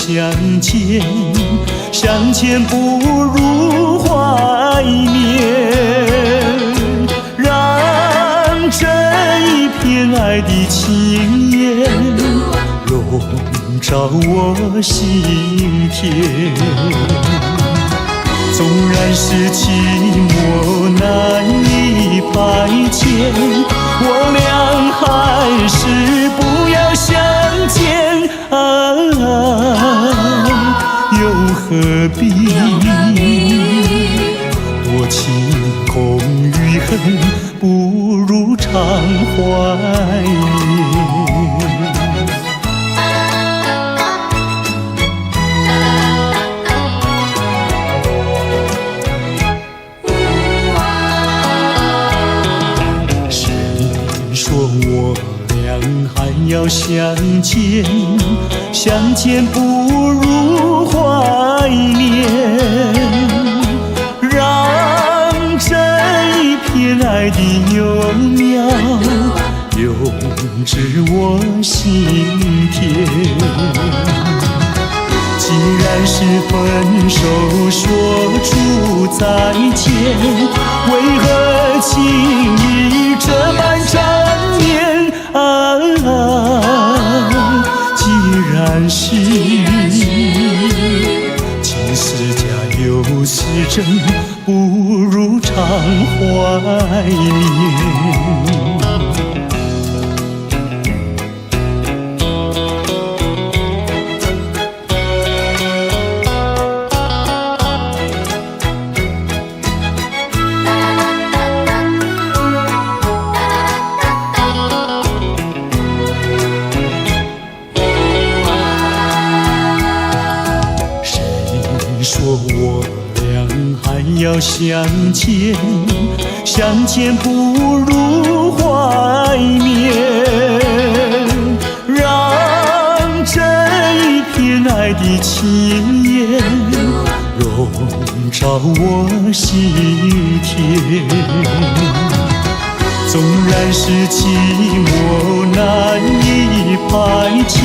相见，相见不如怀念。让这一片爱的情缘笼罩我心田。纵然是寂寞难以排遣，我俩还是不要相见又何必多情空余恨，不如常怀念。我俩还要相见，相见不如怀念。让这一片爱的幼苗永植我心田。既然是分手说出再见，为何情意这般缠绵既然是情是假又是真，不如常怀念。说我俩还要相见，相见不如怀念。让这一片爱的情缘笼罩我心田。纵然是寂寞难以排遣，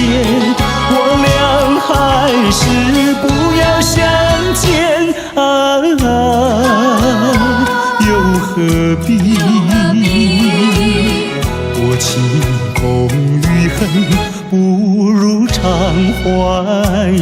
我俩还是不要相见又何必多情空余恨，不如常怀念。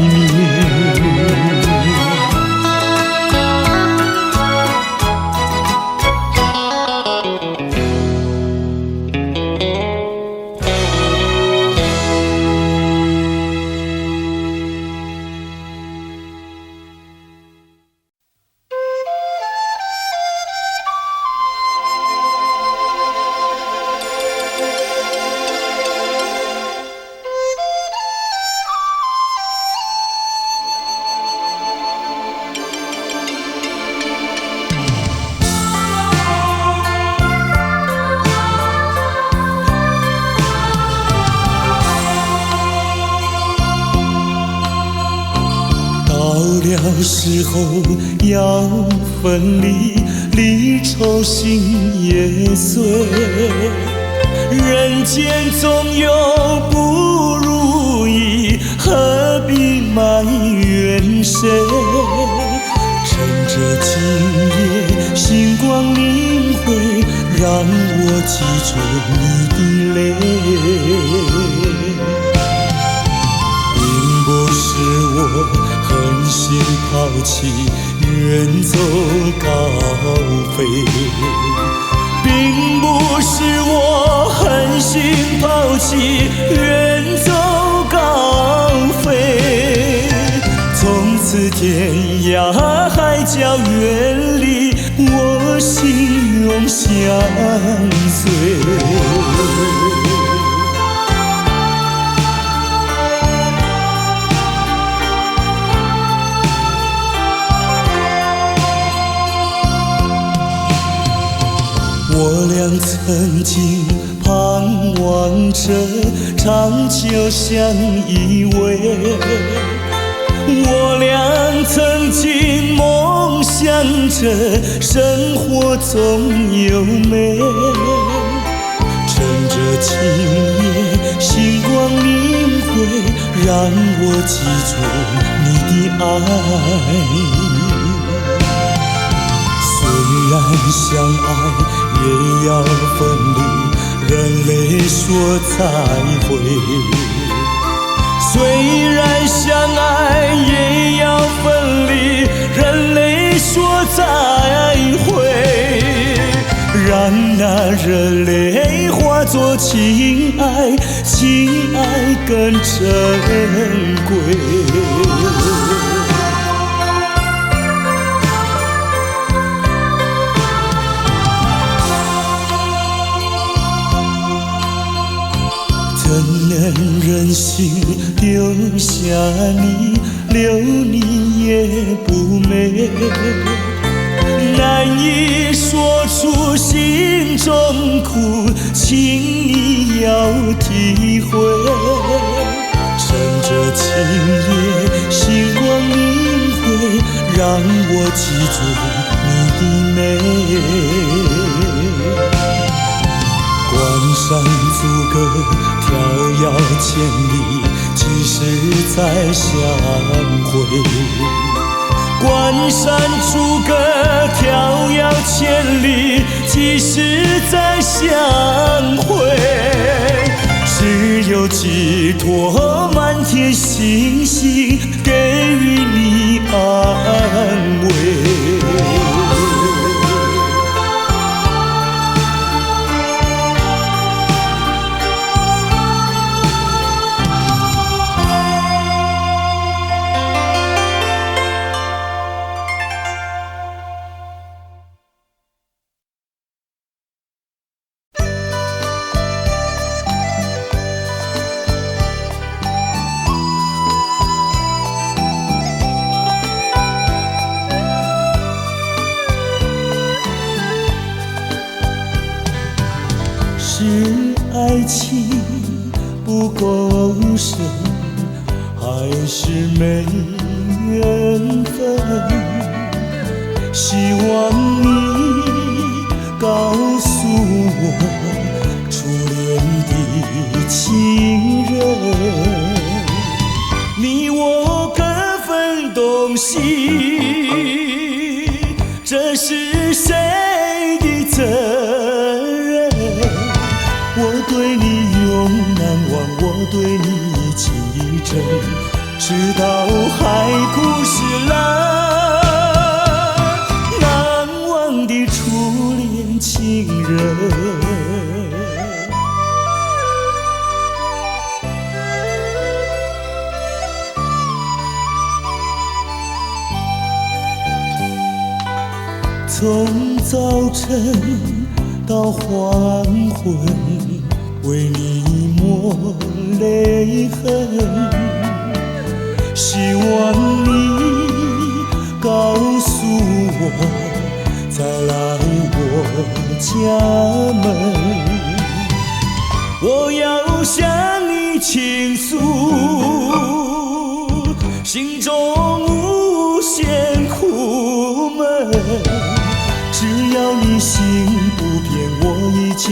到时候要分离，离愁心也碎。人间总有不如意，何必埋怨谁？趁着今夜星光明辉，让我记住你的泪。并不是我狠心抛弃，远走高飞，并不是我狠心抛弃，远走高飞。从此天涯海角远离，我心永相随。我俩曾经盼望着长久相依偎，我俩曾经梦想着生活总有美，趁着今夜星光明辉，让我记住你的爱。虽然相爱也要分离，人类说再会。虽然相爱也要分离，人类说再会。让那热泪化作情爱，情爱更珍贵。怎能忍心丢下你，留你也不美。难以说出心中苦，请你要体会。趁着今夜星光明辉，让我记住你的美。关山阻隔，迢遥千里，几时再相会？关山阻隔，迢遥千里，几时再相会？只有寄托满天星星，给予你安慰。是爱情不够深，还是没缘分？希望你告诉我，初恋的情人，你我各分东西，这是谁的责任？我对你永难忘，我对你记真，直到海枯石烂，难忘的初恋情人。从早晨到黄昏，为你抹泪痕，希望你告诉我，再来我家门。我要向你倾诉心中无限苦闷，只要你心不变，我依旧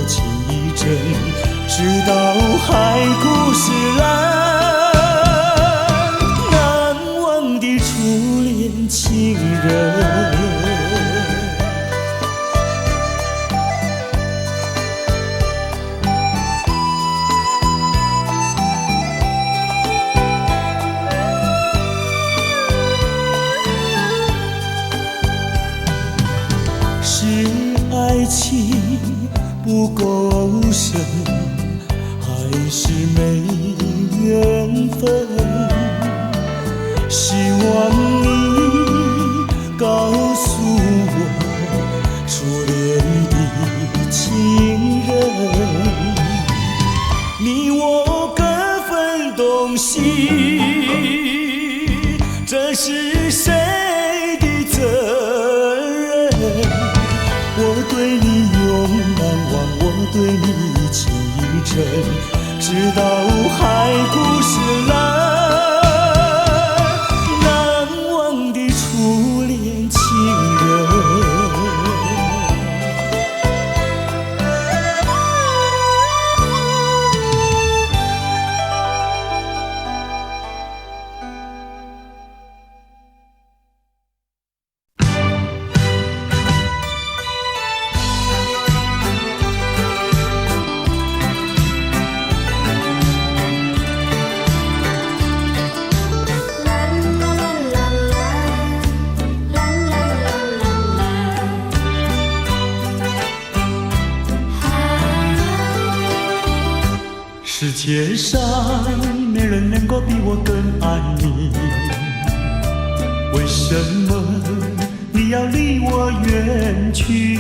记真，直到海枯石烂，难忘的初恋情人。是爱情不够深，还是没缘分？希望你告诉我，初恋的情人，你我各分东西，这是谁的责任？我对你永难忘，我对你记真，直到海枯石烂，难忘的初恋情人。界上没人能够比我更爱你，为什么你要离我远去？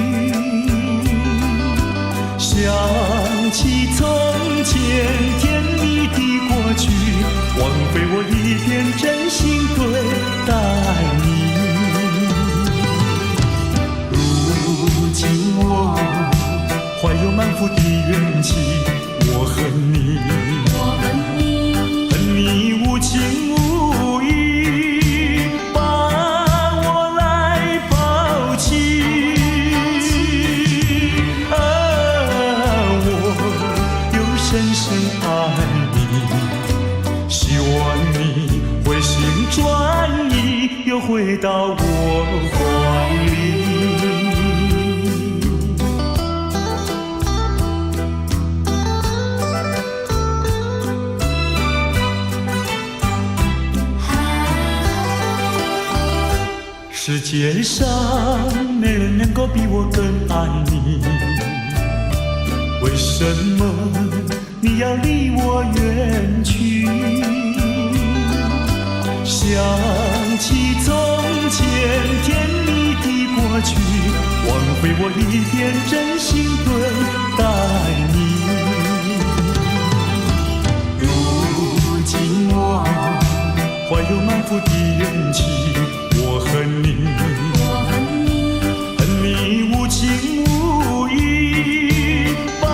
想起从前甜蜜的过去，枉费我一片真心对待你。如今我怀有满腹的怨气，我恨你，恨你无情无义，把我来抛弃。我又深深爱你，希望你回心转意，又回到我怀里。世界上没人能够比我更爱你，为什么你要离我远去？想起从前甜蜜的过去，枉费我一片真心对待你。如今我怀有满腹的怨气，我恨你，恨你无情无义，把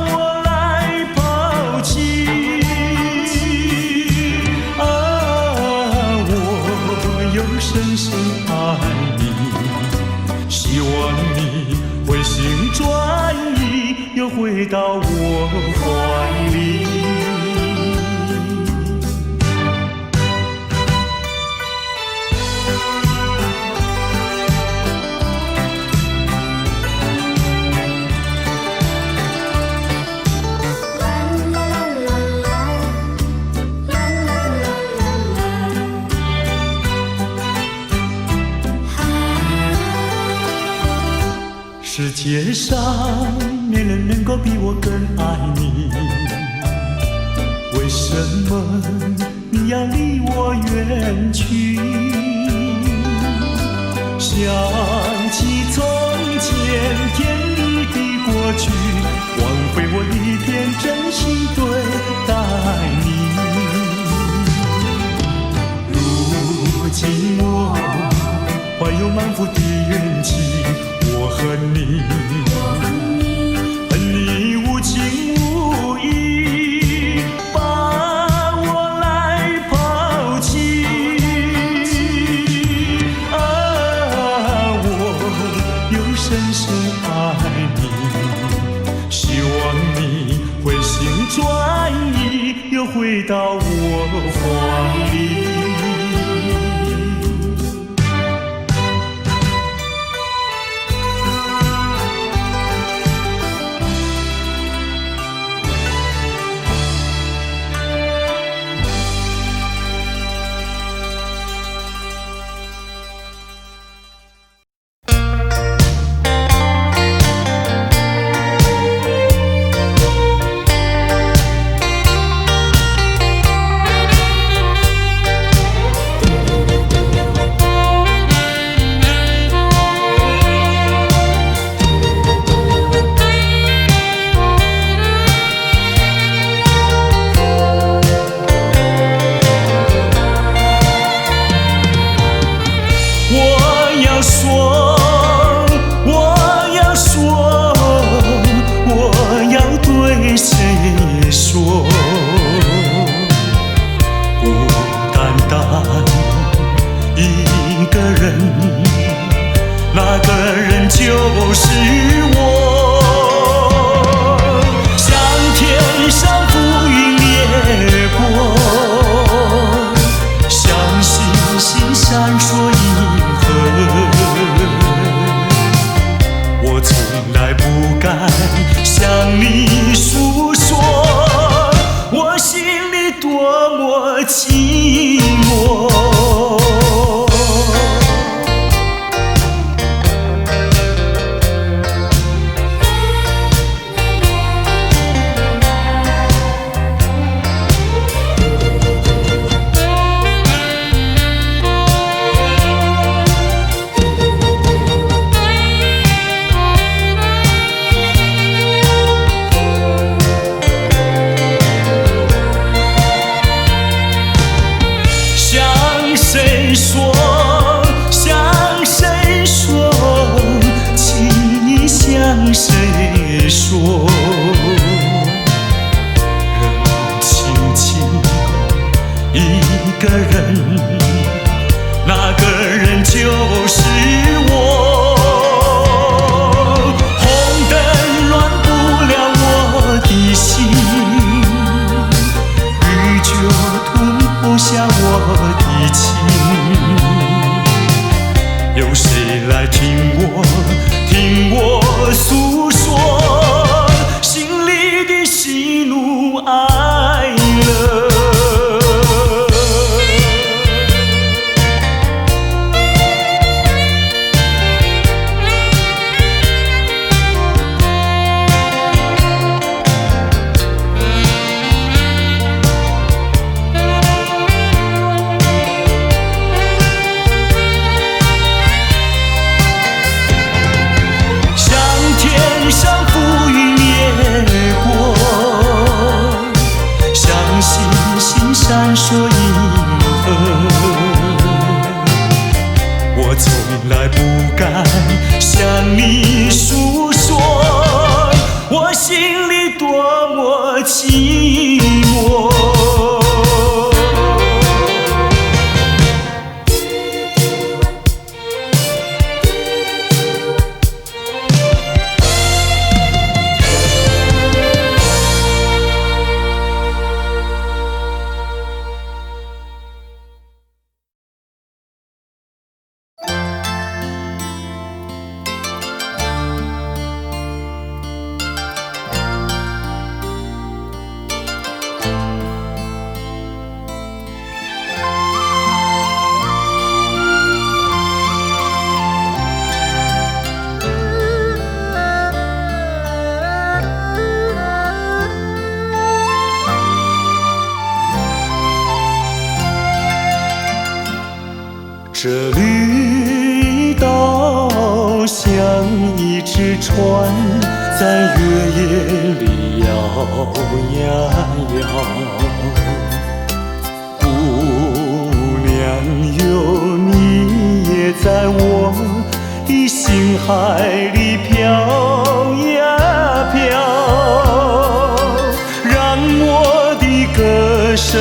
我来抛弃。我又深深爱你，希望你回心转意，又回到我怀里。世界上没人能够比我更爱你，为什么你要离我远去？想起从前甜蜜的过去，枉费我一片真心对待你。如今我怀有满腹的怨气，我恨你，恨你无情无义，把我来抛弃。我又深深爱你，希望你回心转意，又回到我怀里。就是我，像天上浮云掠过，像星星闪烁银河。我从来不敢向你诉说，我心里多么寂寞。船在月夜里摇呀摇。姑娘哟，你也在我的心海里飘呀飘，让我的歌声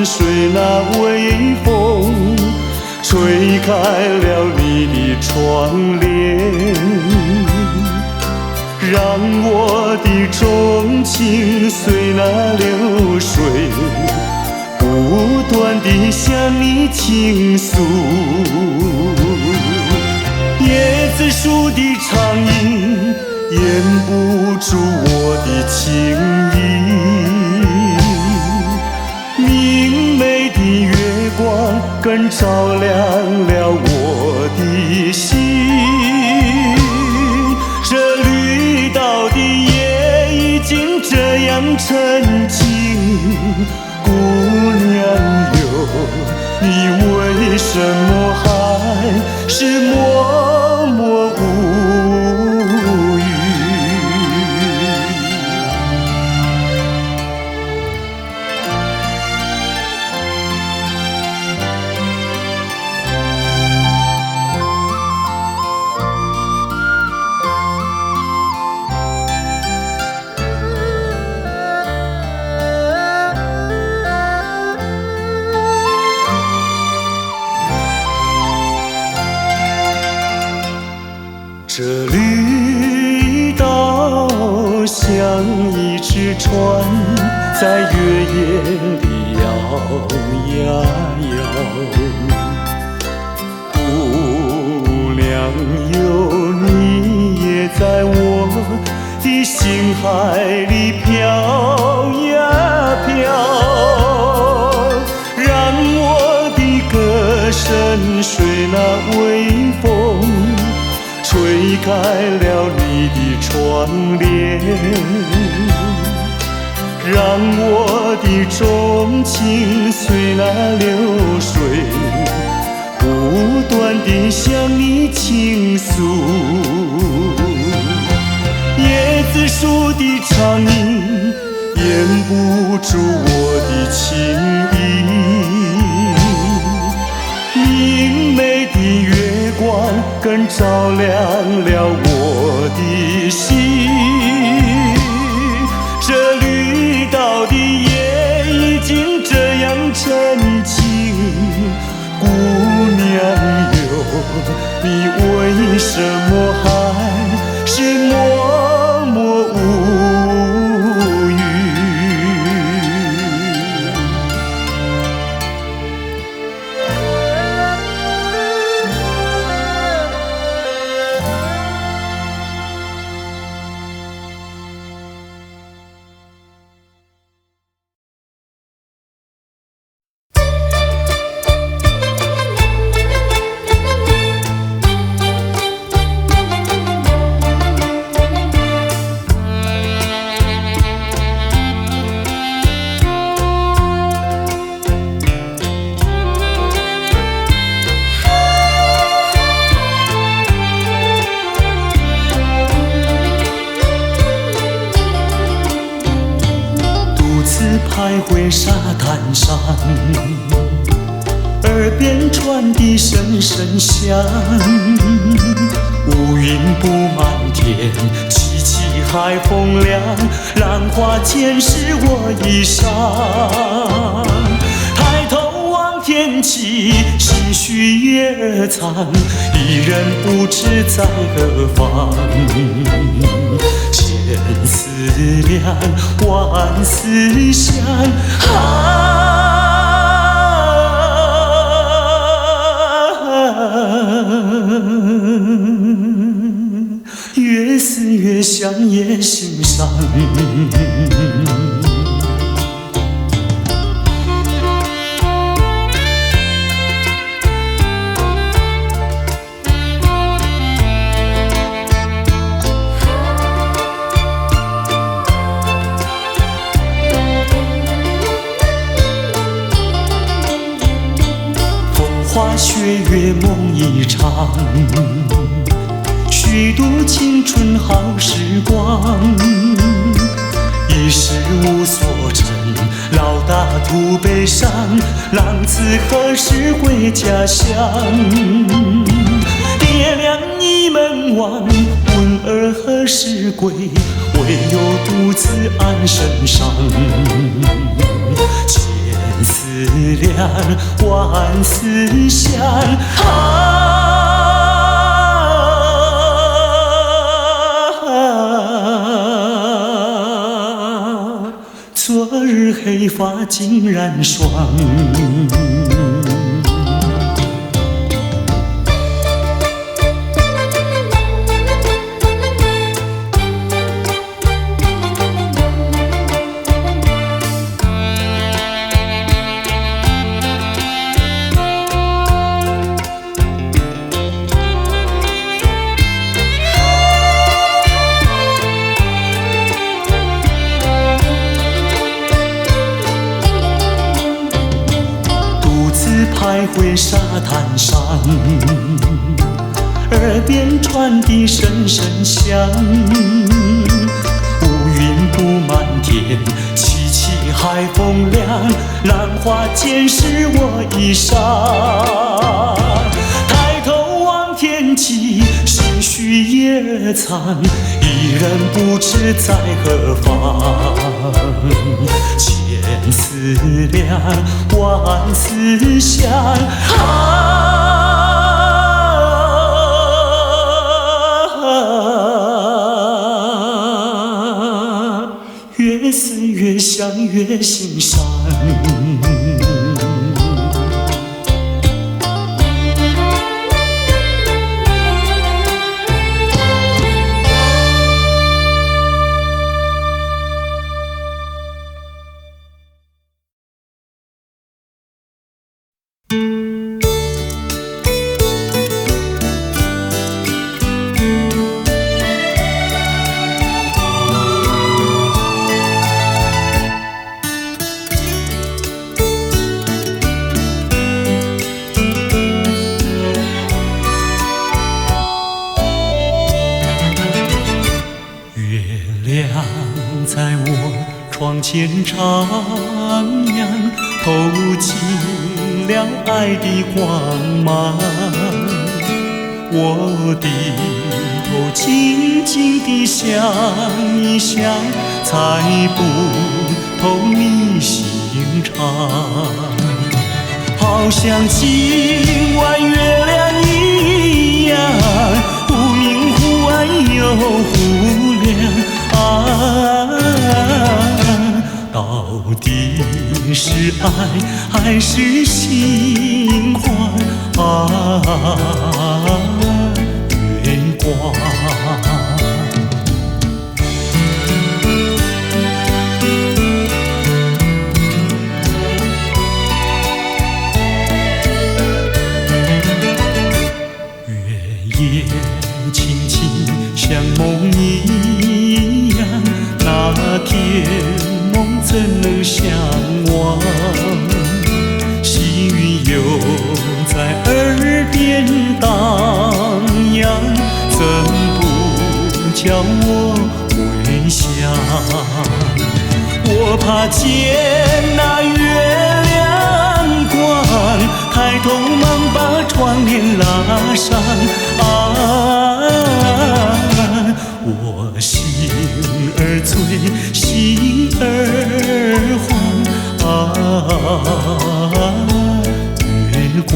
随那微风吹开了你的窗帘，让我的钟情随那流水不断地向你倾诉。椰子树的长影掩不住我的情意，明媚的月光更照亮了我的心。这绿岛的夜已经这样沉静，姑娘哟，你为什么还是默默无语？这绿岛像一只船，在月夜里摇呀摇。姑娘哟，你也在我的心海里飘呀飘，让我的歌声随那微风吹开了你的窗帘，让我的钟情随那流水不断地向你倾诉。椰子树的长影掩不住我的情意，明媚的月光更照亮了我的心。这绿岛的夜已经这样沉静，姑娘哟，你为什么还是默默无语？徘徊沙滩上，耳边传递声声响，乌云布满天，凄凄海风凉，浪花溅湿我衣裳。抬头望天起，心绪也藏，一人不知在何方。千思量，万思想，越思越想也心伤。花雪月梦一场，雪虚度青春好时光。一事无所成，老大徒悲伤，郎此何时回家乡？爹娘已门望，问儿何时归？唯有独自安身上。千思量，万思想，昨日黑发竟然霜。徘徊沙滩上，耳边传递声声响。乌云布满天，凄凄海风凉，浪花溅湿我衣裳。抬头望天际，心绪也藏，一人不知在何方。千思量，万思想，越思越想越心伤。在我窗前徜徉，透进了爱的光芒。我低头静静地想一想，猜不透你心肠。好像今晚月亮一样，忽明忽暗又忽亮。到底是爱还是心慌？月光。月夜轻轻像梦一样，那天梦怎能相忘？细雨又在耳边荡漾，怎不叫我回想？我怕见那月亮光，抬头忙把窗帘拉上。我心儿醉，心儿慌，月光。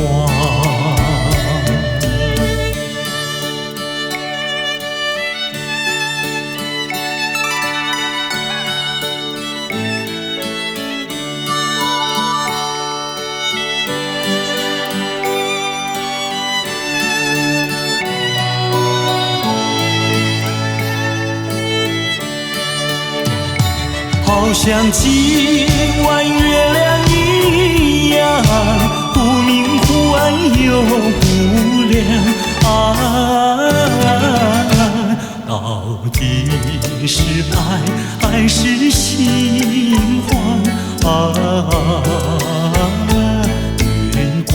好像今晚月亮一样，忽明忽暗又忽亮。到底是爱还是心慌？月光。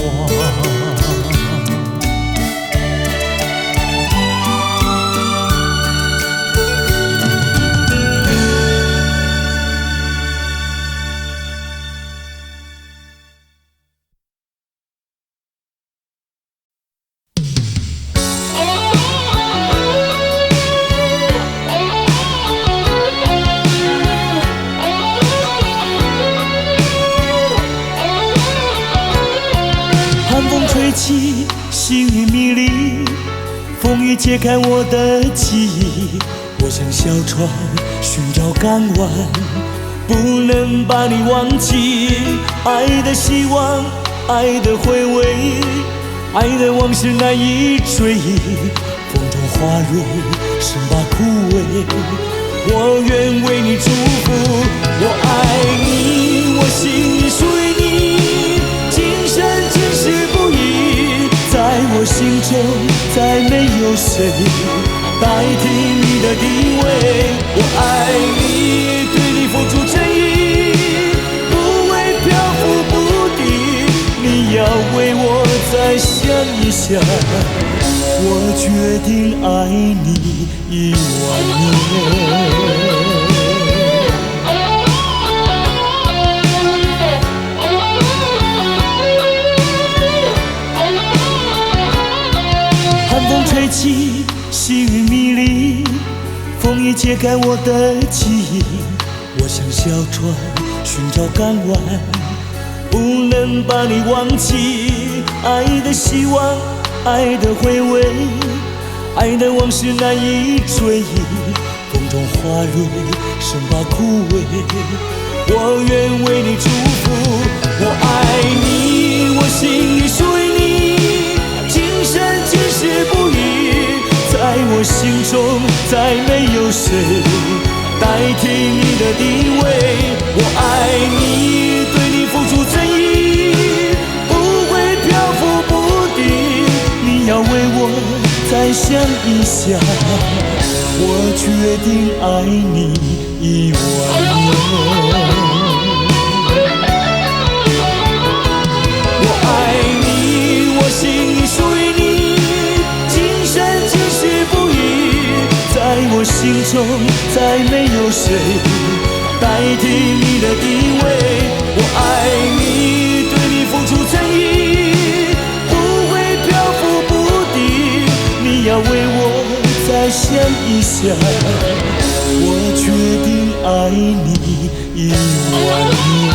解开我的记忆，我像小船寻找港湾，不能把你忘记。爱的希望，爱的回味，爱的往事难以追忆。风中花蕊生把枯萎，我愿为你祝福。我爱你，我心里属于你，今生今世不移。在我心中再没有谁代替你的地位。我爱你，对你付出真意，不会漂浮不定。你要为我再想一想，我决定爱你10000年。寒风吹起，细雨迷离，风已解开我的记忆。我像小船寻找港湾，不能把你忘记。爱的希望，爱的回味，爱的往事难以追忆。风中花蕊生把枯萎，我愿为你祝福。我爱你，我心里属于你，今生今世不移。在我心中再没有谁代替你的地位。我爱你，对你付出真意，不会漂浮不定。你要为我再想一想，我决定爱你10000年。我爱你，我心里属于你，今生今世不移。在我心中再没有谁代替你的地位。我爱你，对你付出真意，不会漂浮不定。你要为我再想一想，我决定爱你10000年。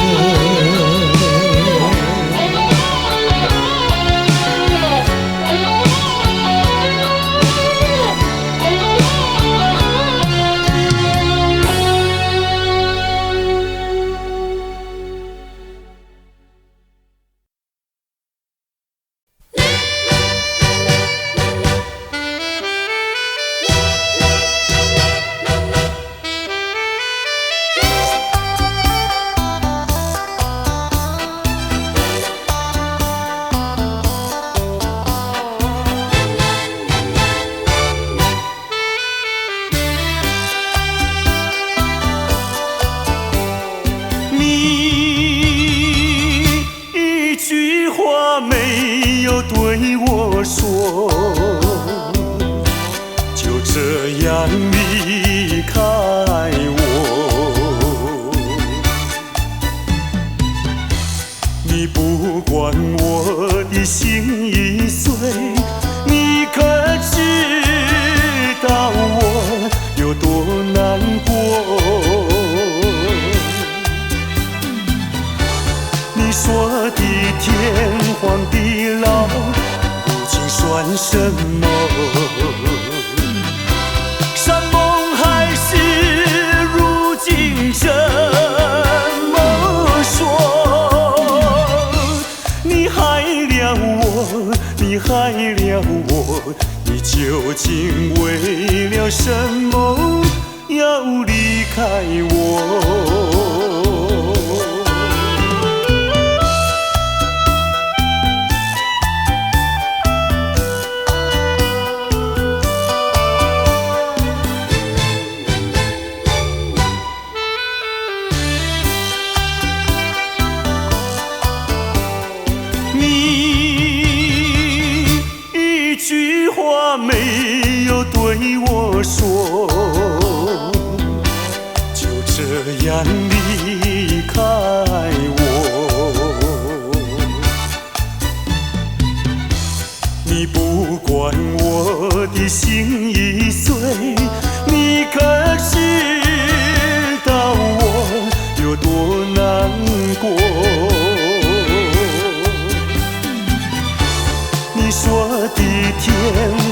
你说的天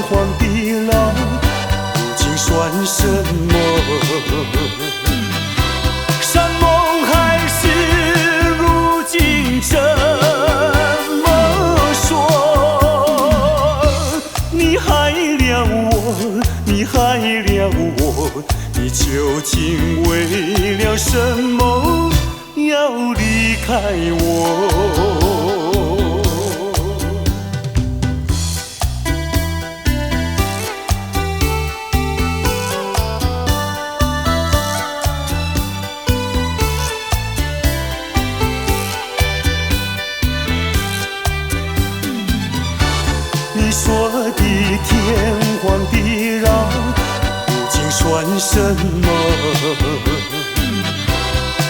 荒地老什么？山盟海誓，如今怎么说？你害了我，你害了我，你究竟为了什么要离开我？你说的天荒地老，如今算什么？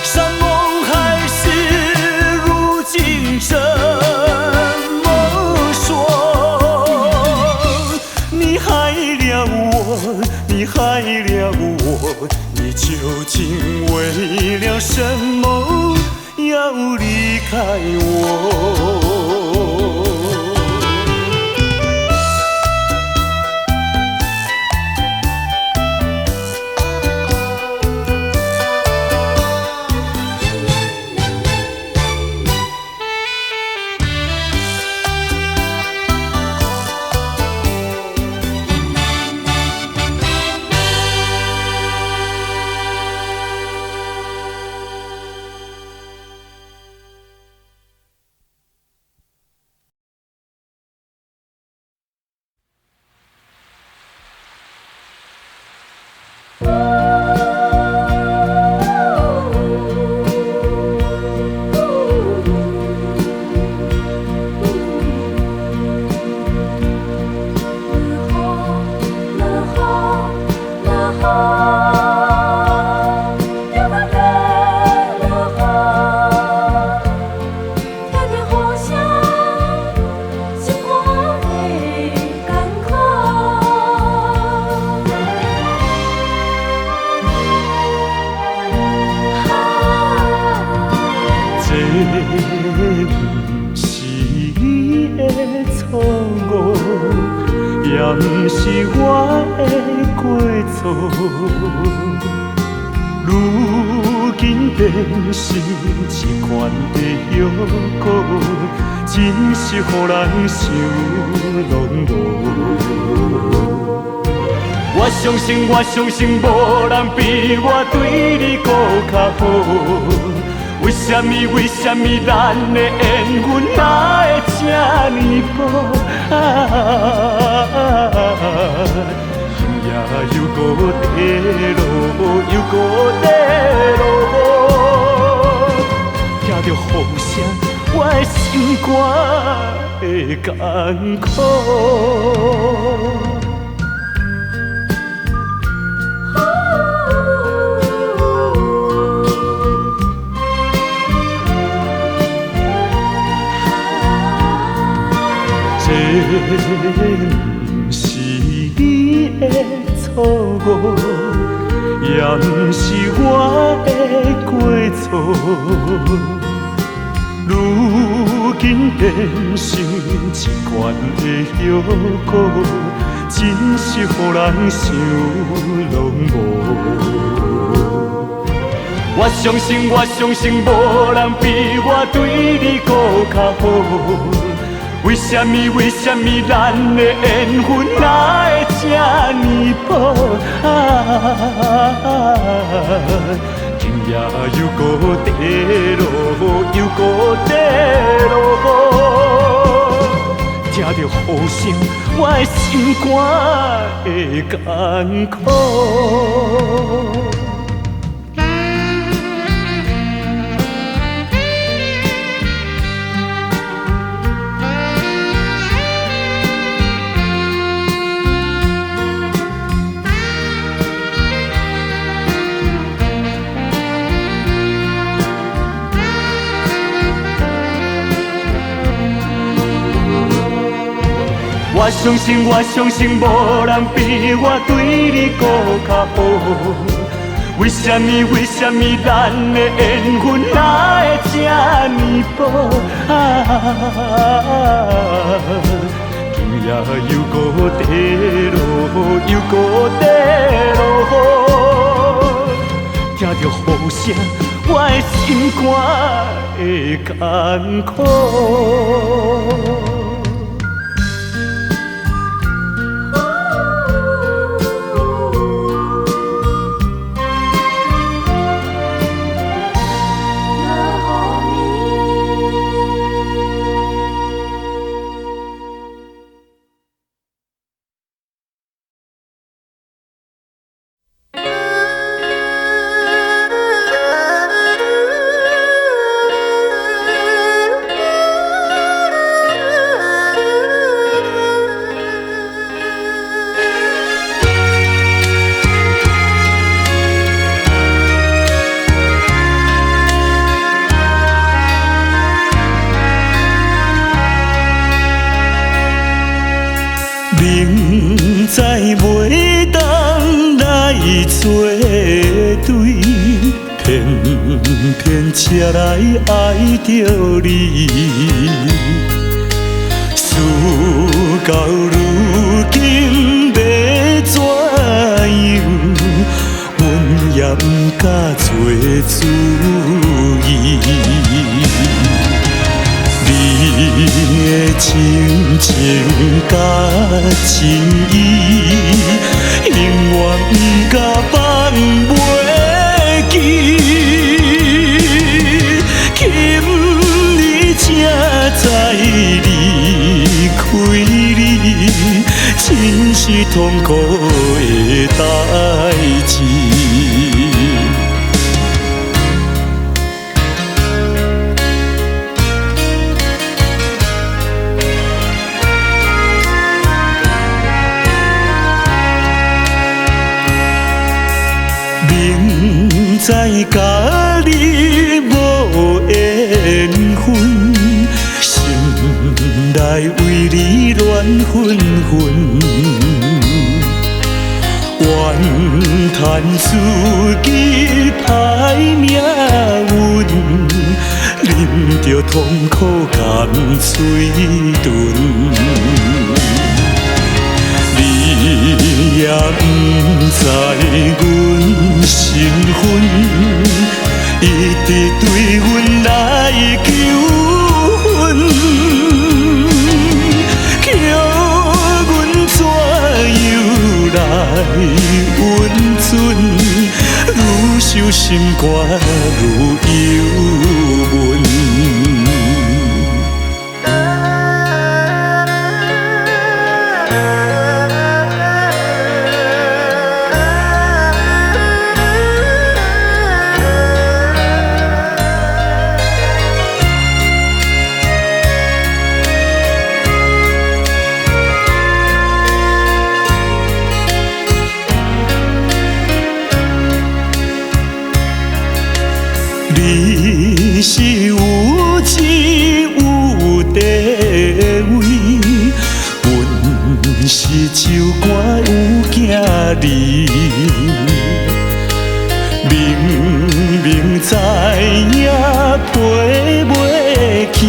山盟海誓，如今怎么说？你害了我，你害了我，你究竟为了什么要离开我？也不是我的过错，如今变成一款的药膏，真是予人想拢无。我相信，我相信，无人比我对你搁较好。为什么？为什么咱的缘分哪会这呢薄？今夜又搁地落，又搁地落，听着雨声，我的心肝会艰苦。不是你的错误，也不是我的过错，如今变成一罐的药膏，真是予人想拢无。我相信，我相信，无人比我对你搁较好。为什么？为什么咱的缘分哪会这呢薄？今夜又搁地落，又搁地落，听着雨声，我的心肝会艰苦。我相信，我相信，无人比我对你搁较好。为什么？为什么咱的缘分哪会这呢薄？今夜又搁地落，又搁地落，声，我的心肝会艰苦。明知袂当来作对，偏偏车来爱着你。事到如今要怎样？阮也不敢做主意。你的情甲情意，永远不甲放袂记。今日才知离开你，真是痛苦的代志。明知甲你无缘分，心内为你乱纷纷，怨叹自己歹命运，啉着痛苦甘水顿。你也不知阮身份，一直对阮来求婚，叫阮怎样来温存？愈想心肝愈忧闷。你是有钱有地位，阮是酒馆有囝儿。明明知影陪袂起，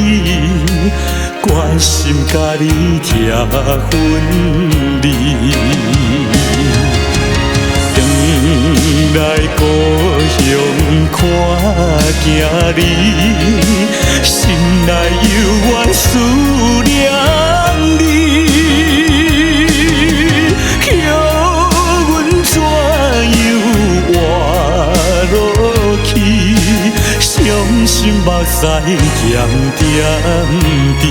关心甲你拆分离。回来故乡看囝儿，心内犹原思念你，叫阮怎样活落去？伤心目屎咸点滴。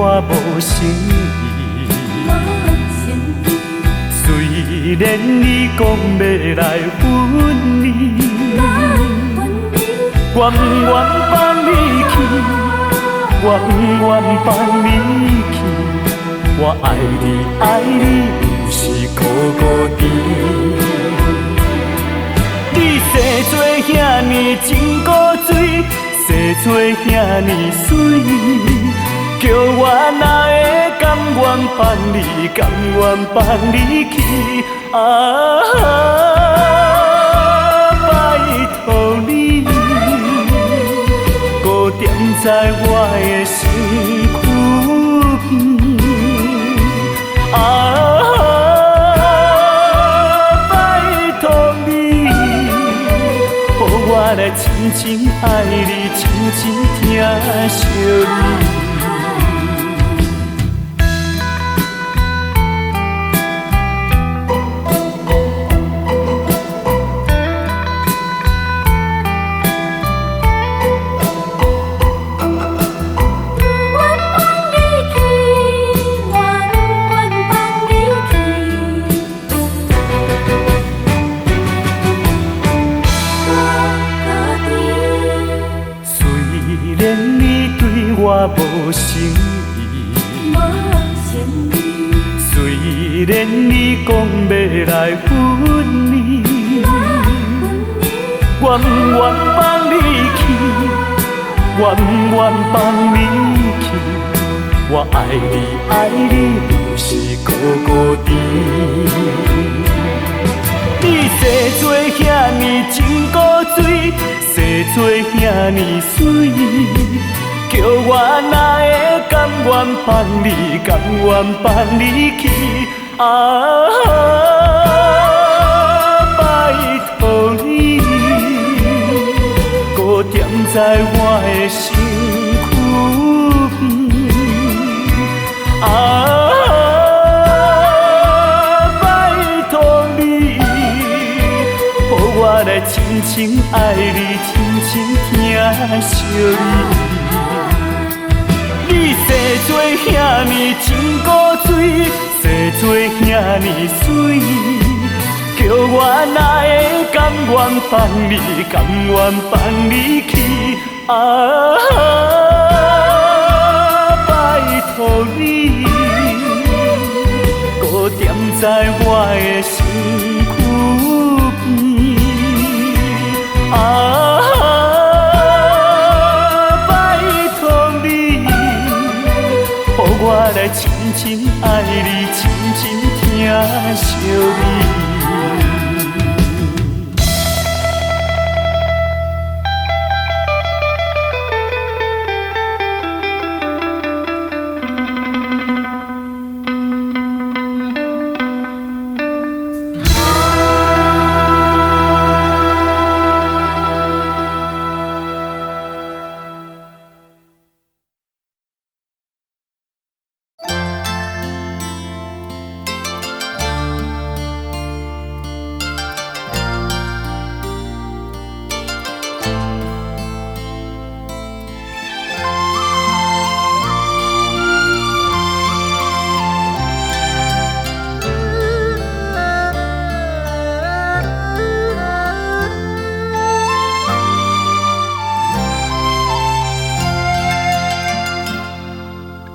我无诚意。虽然你讲要来分离，我不愿放你去，我不愿放你去。我爱你，爱你，不是孤孤单。你生做遐尼真古锥，生做遐尼水，叫我哪会甘愿放你，甘愿放你去？拜托你，搁踮在我的身躯边。拜托你，予我来真真爱你，真真疼惜你。我无诚意，虽然你讲要来分离，我不愿放你去，我不愿放你去。我爱你，爱你，不是孤孤单。你生做遐尼真古锥，生做遐尼水。叫我哪会甘愿放你，甘愿放你去？拜托你，搁踮在我的身躯边。拜托你，予我来真真爱你，真真疼惜你。你生做遐尼真古锥，生做遐尼水，叫我哪会甘愿放你，甘愿放你去？拜托你，搁踮在我的身躯边。我来真真爱你，真真疼惜你。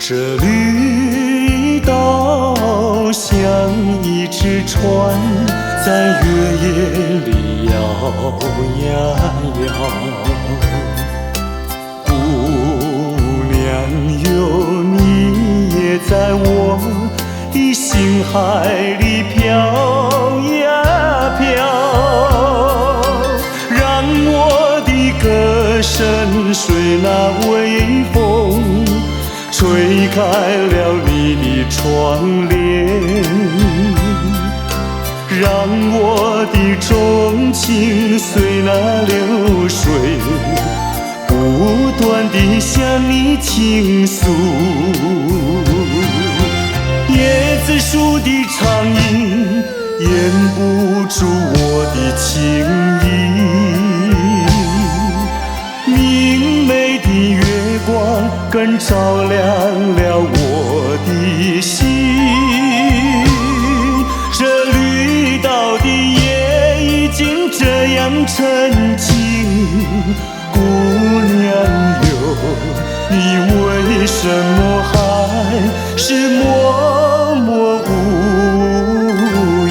这绿岛像一只船，在月夜里摇呀摇。姑娘哟，你也在我的心海里飘呀飘，让我的歌声随那微风吹开了你的窗帘，让我的钟情随那流水不断地向你倾诉。椰子树的长影掩不住我的情意，明媚的月光跟更照亮了我的心。这绿岛的夜已经这样沉静，姑娘哟，你为什么还是默默无语？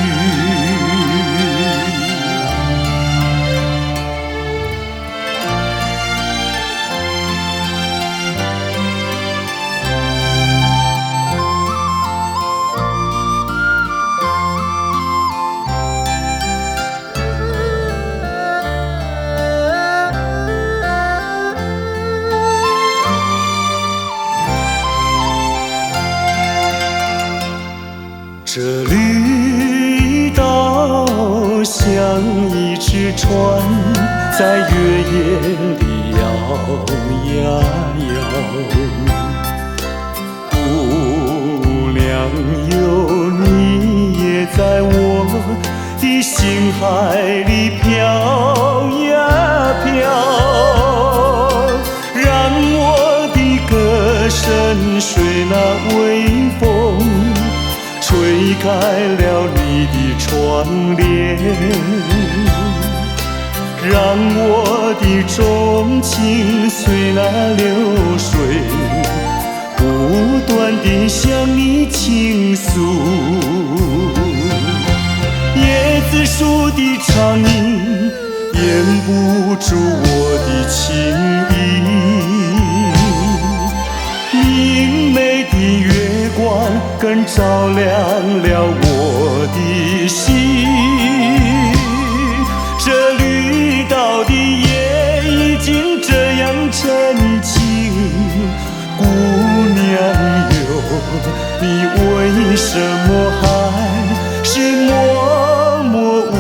这绿岛像一只船，在月夜里摇呀摇。姑娘哟，你也在我的心海里飘呀飘，让我的歌声随那微风吹开了你的窗帘，让我的钟情随那流水不断地向你倾诉。椰子树的长影掩不住我的情意，明媚的月光更照亮了我的心。这绿岛的夜已经这样沉静，姑娘哟，你为什么还是默默无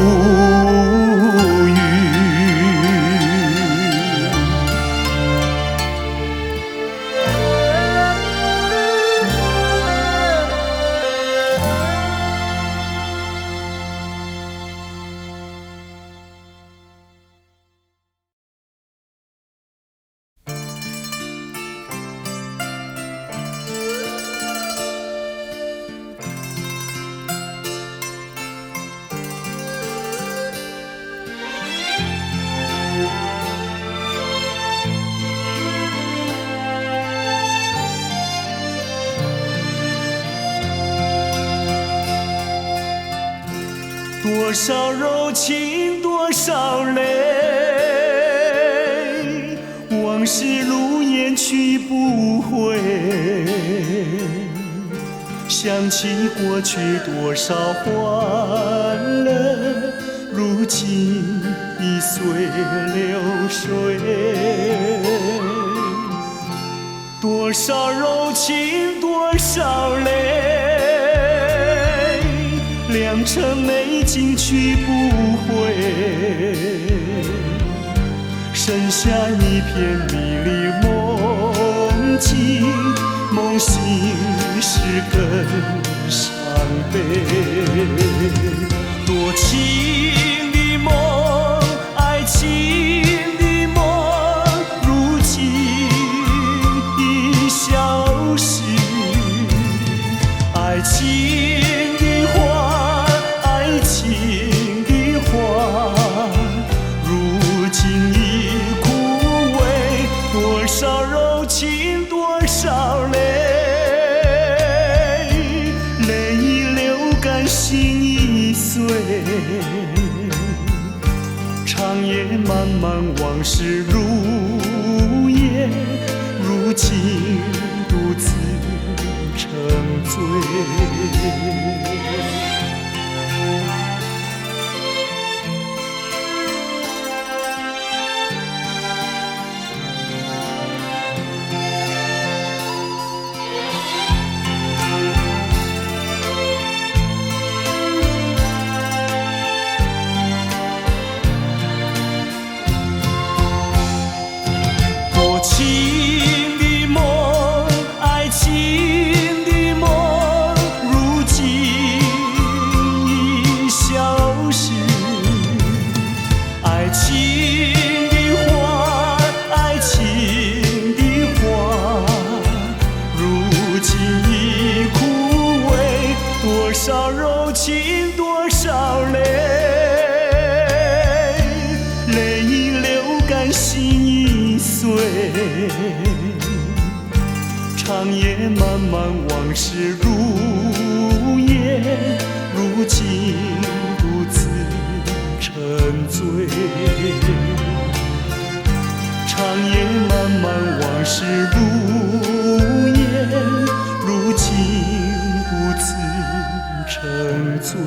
语？多少柔情多少泪，往事如烟去不回。想起过去多少欢乐，如今已随流水。多少柔情多少泪，良辰美景去不回，剩下一片迷离梦境，梦醒时更伤悲。多情的梦，爱情的梦，如今已消失。爱情的花，爱情的花，如今已枯萎。多少柔情多少泪，泪已流干心已碎。长夜漫漫往事如烟，如今独自沉醉。多情的梦，爱情的梦，如今已消失。爱情的花，爱情的花，年心已碎，长夜漫漫往事如烟，如今独自沉醉。长夜漫漫往事如烟，如今独自沉醉。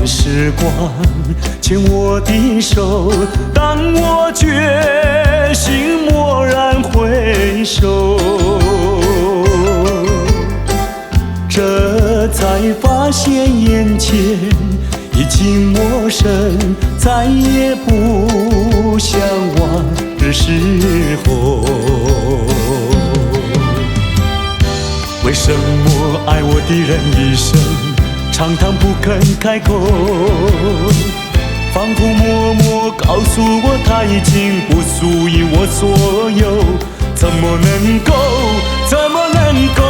时光牵我的手，当我决心蓦然回首，这才发现眼前已经陌生，再也不像往日时候。为什么爱我的人一生常常不肯开口，仿佛默默告诉我他已经不属于我所有，怎么能够，怎么能够？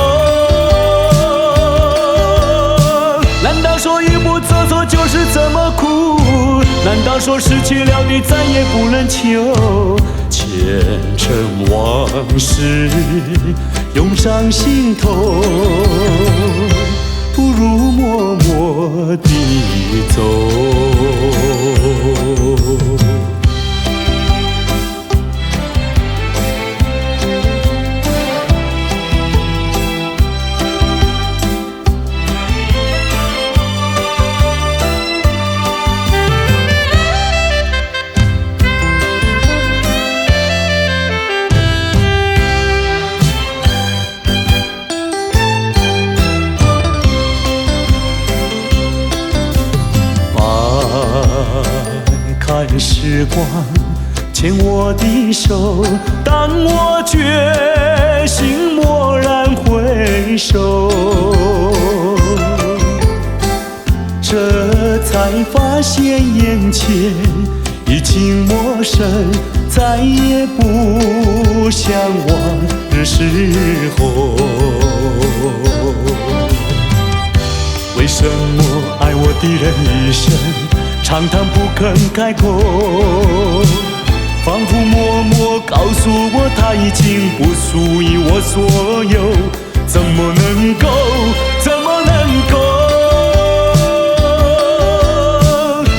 难道说一步走错就是这么苦？难道说失去了你再也不能求？前尘往事涌上心头，不如默默地走。时光牵我的手，当我决心蓦然回首，这才发现眼前已经陌生，再也不像往日时候。为什么爱我的人一生常常不肯开口，仿佛默默告诉我他已经不属于我所有，怎么能够，怎么能够？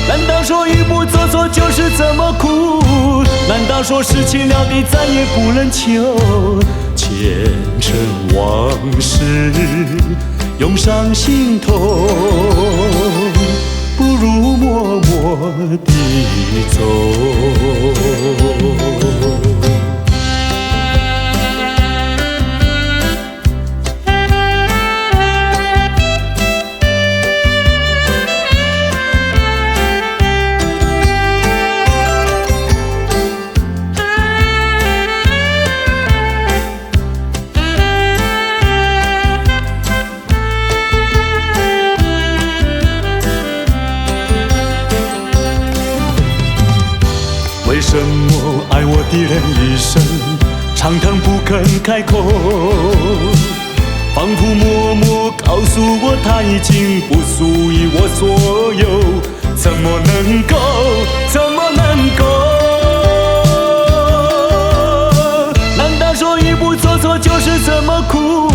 难道说一步走错就是这么苦？难道说失去了你再也不能求？前尘往事涌上心头，不如默默地走。为什么爱我的人一生常常不肯开口，仿佛默默告诉我他已经不属于我所有，怎么能够，怎么能够？难道说一步走错就是这么苦？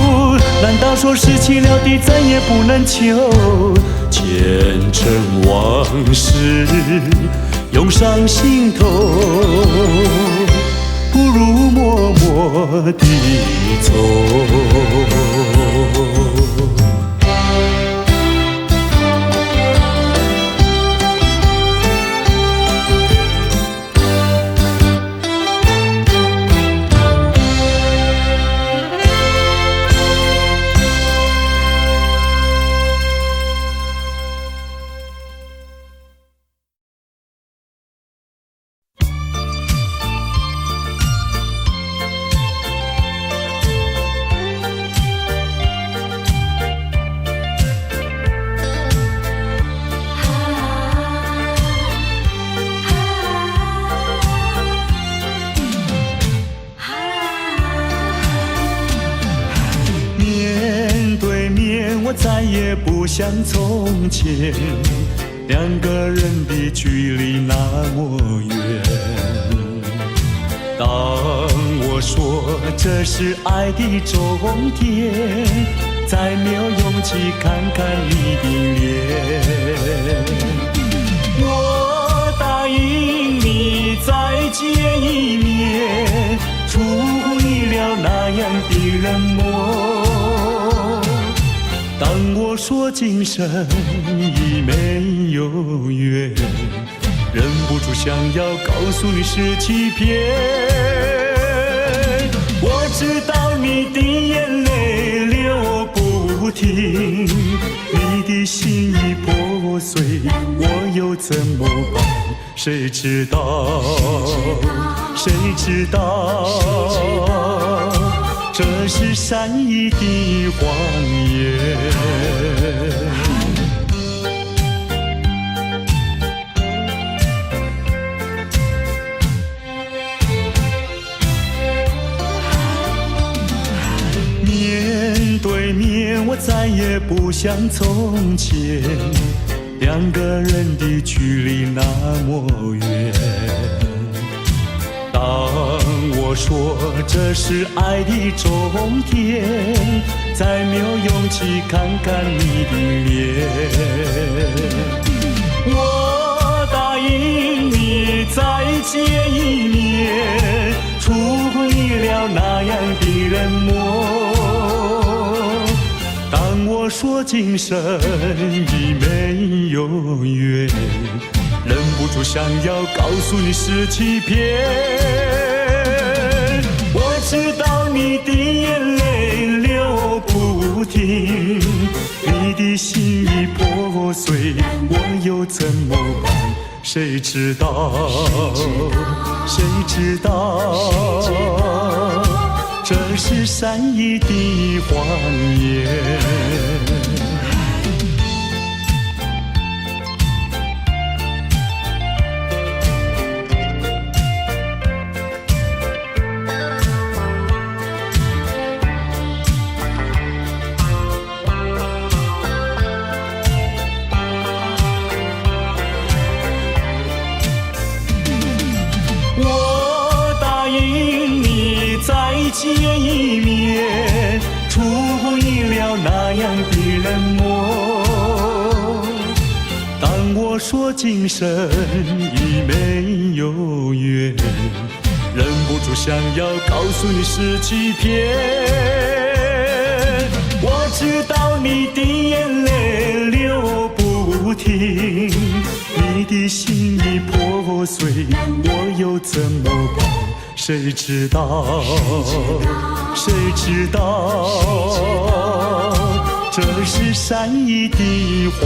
难道说失去了你再也不能求？前尘往事涌上心头，不如默默地走。像从前，两个人的距离那么远。当我说这是爱的终点，再没有勇气看看你的脸。我答应你再见一面，出乎意料那样的冷漠。当我说今生已没有缘，忍不住想要告诉你是欺骗。我知道你的眼泪流不停，你的心已破碎，我又怎么办？谁知道？谁知道？这是善意的谎言。面对面，我再也不像从前，两个人的距离那么远。当我说这是爱的终点，再没有勇气看看你的脸。我答应你再见一面，出乎意料那样的冷漠。当我说今生已没有缘，忍不住想要告诉你是欺骗。我知道你的眼泪流不停，你的心已破碎，我又怎么办？谁知道？谁知道？这是善意的谎言。见一面，出乎意料那样的冷漠。当我说今生已没有缘，忍不住想要告诉你是欺骗。我知道你的眼泪流不停，你的心已破碎，我又怎么办？谁知道？谁知道？这是善意的谎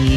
言。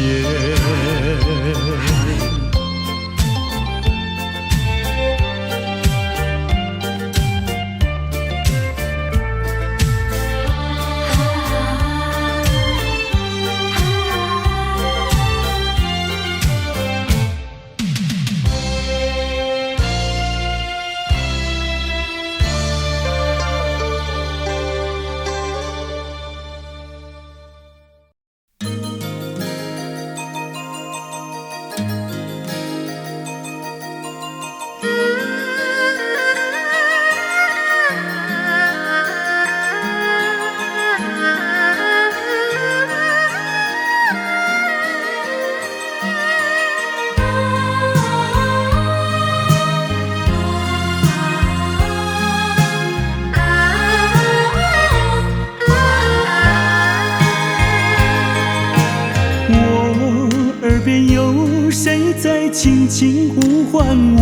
轻轻呼唤我，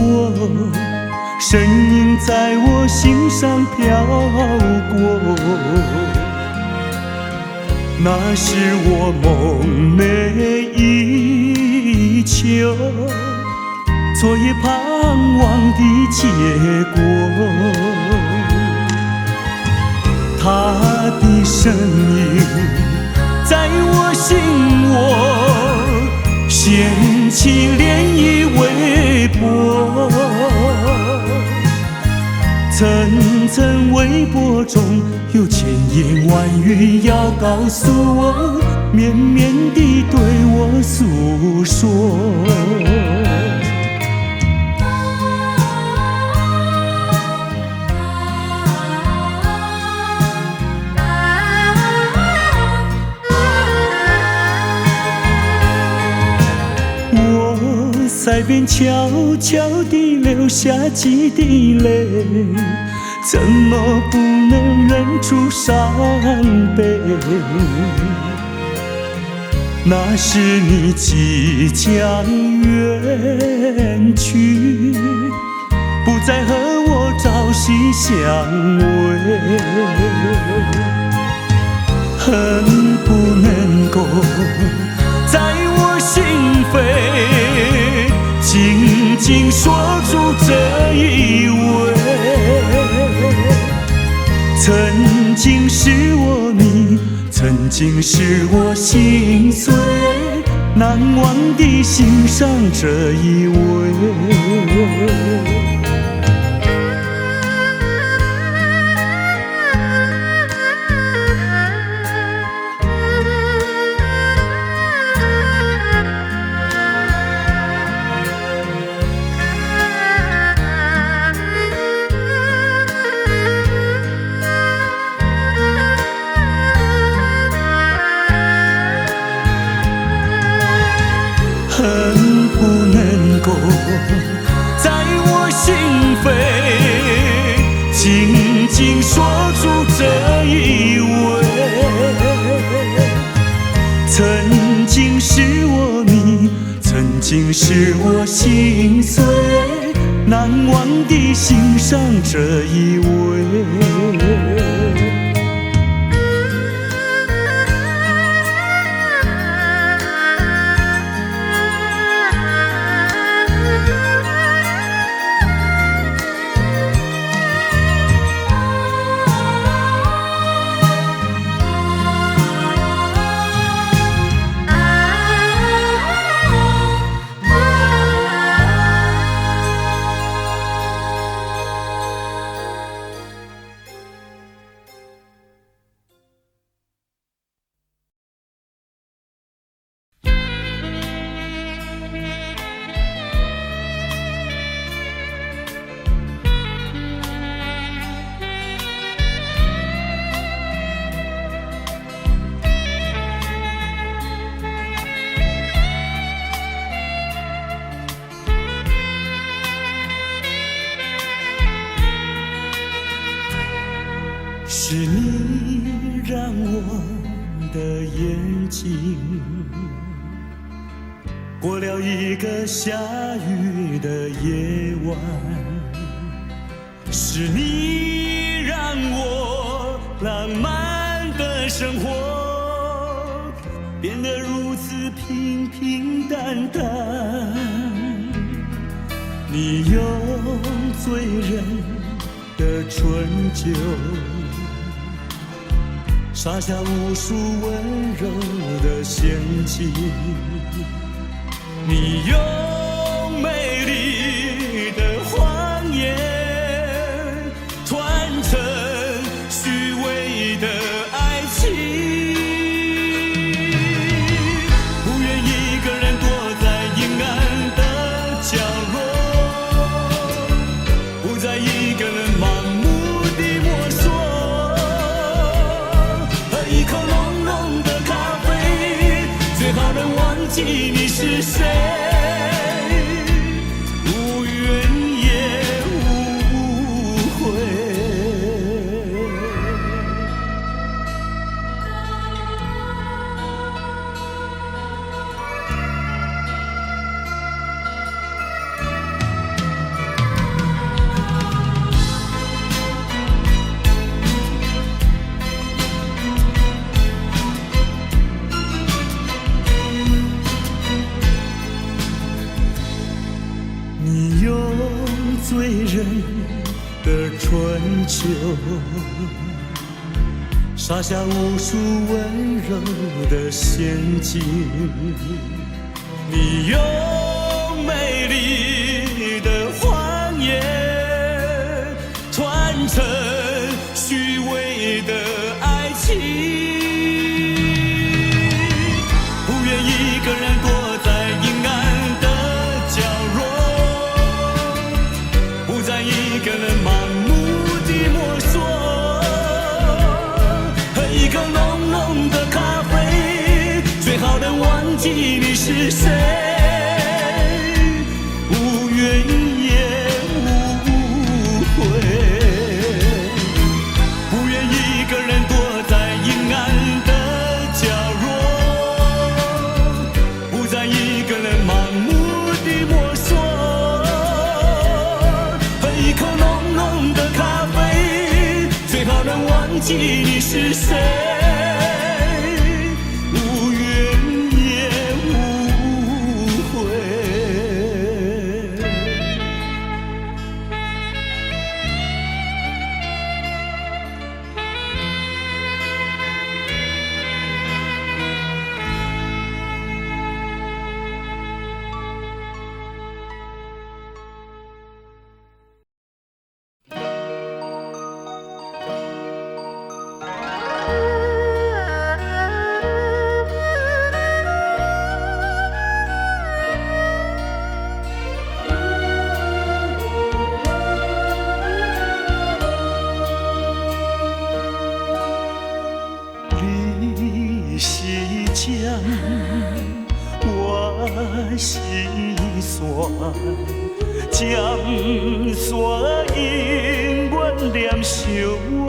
声音在我心上飘过。那是我梦寐以求，昨夜盼望的结果。他的声音在我心窝，掀起涟漪微波，层层微波中有千言万语要告诉我，绵绵地对我诉说。我在边悄悄地流下几滴泪，怎么不能忍住伤悲？那时你即将远去，不再和我朝夕相偎，恨不能够在我心扉紧紧锁住这一吻。曾经是我你，曾经是我心碎，难忘地欣赏这一位。恨不能够在我心扉紧紧锁住这一吻。曾经是我你，曾经是我心碎，难忘地欣赏这一位。是你让我的眼睛过了一个下雨的夜晚，是你让我浪漫的生活变得如此平平淡淡。你用醉人的春酒撒下无数温柔的陷阱，你用美丽的谎言团成虚伪的爱情，不愿一个人躲在阴暗的角落，不再一个人盲目地摸索，一口浓浓的咖啡，最好能忘记你是谁，无怨也无悔。你用醉人的春秋撒下无数温柔的陷阱，你用美丽的谎言团成虚伪的爱情，是谁？无怨也无悔，不愿一个人躲在阴暗的角落，不再一个人盲目地摸索，喝一口浓浓的咖啡，最好能忘记你是谁。我是山，尖山永远念相偎。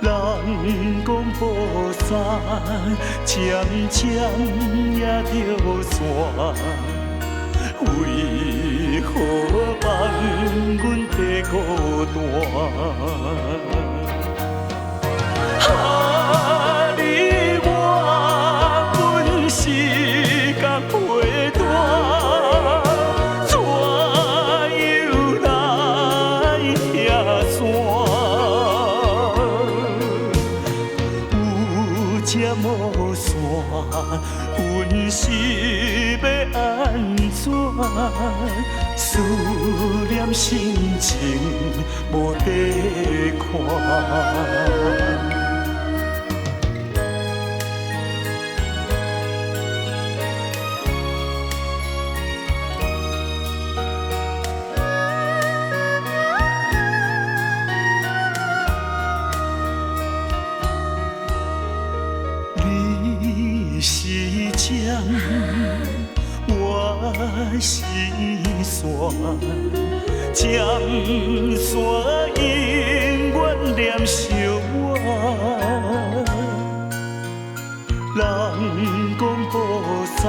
人讲菩萨渐渐也着山，为何放阮在孤单？阮是要安怎？思念心情无地看。我是山，尖山永远念相偎。人讲菩萨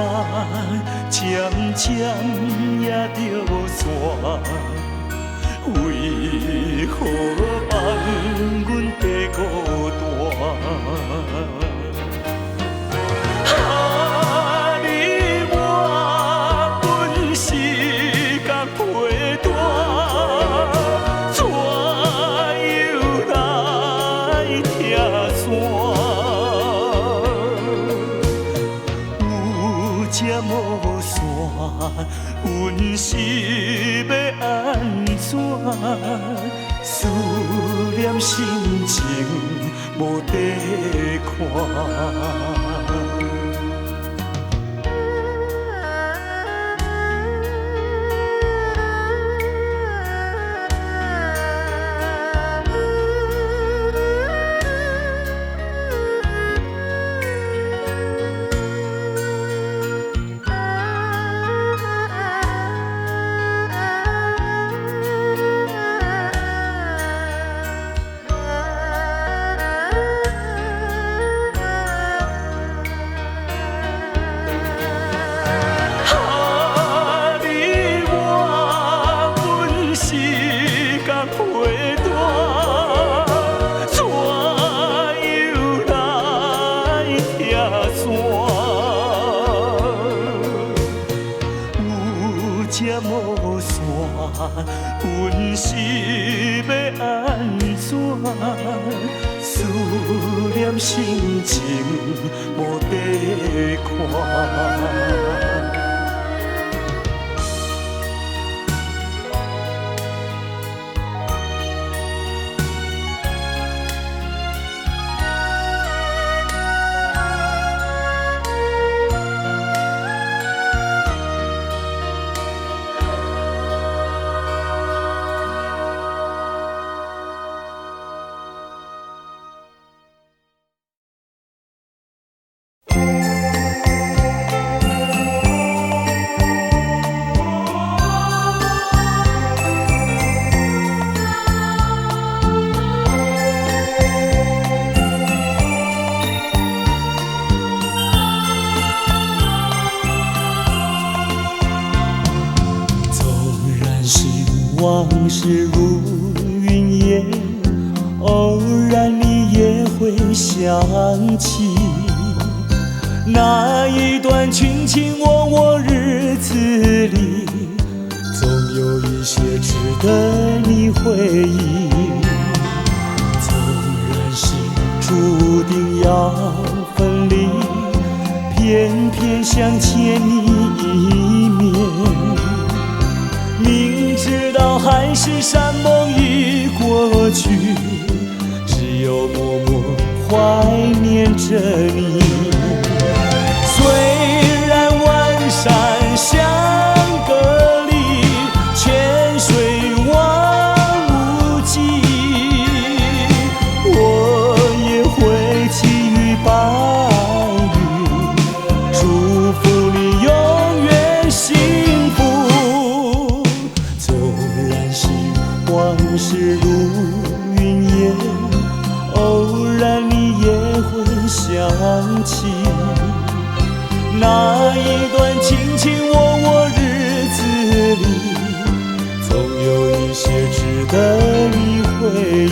渐渐也着山，为何放阮在孤单？无山，阮是要安怎？思念心情无地看。无山，阮是要安怎？思念心情无地看。往事如云烟，偶然你也会想起那一段卿卿我我日子里，总有一些值得你回忆。纵然是注定要分离，偏偏想见你一面。明知道海誓山盟已过去，只有默默怀念着你。虽然万山相隔离，千水望无际，我也会寄予白云，祝福你永远幸福。纵然是往事如云烟，偶然你也会想起那一段卿卿我我日子里，总有一些值得你回忆。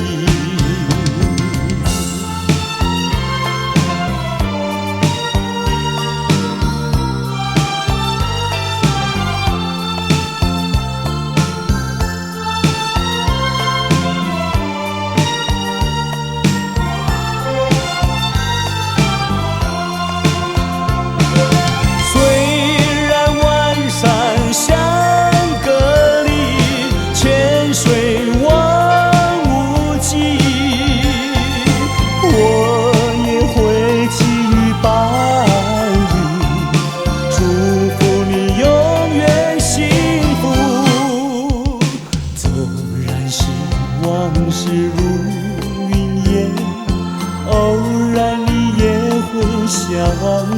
往事如云烟，偶然你也会想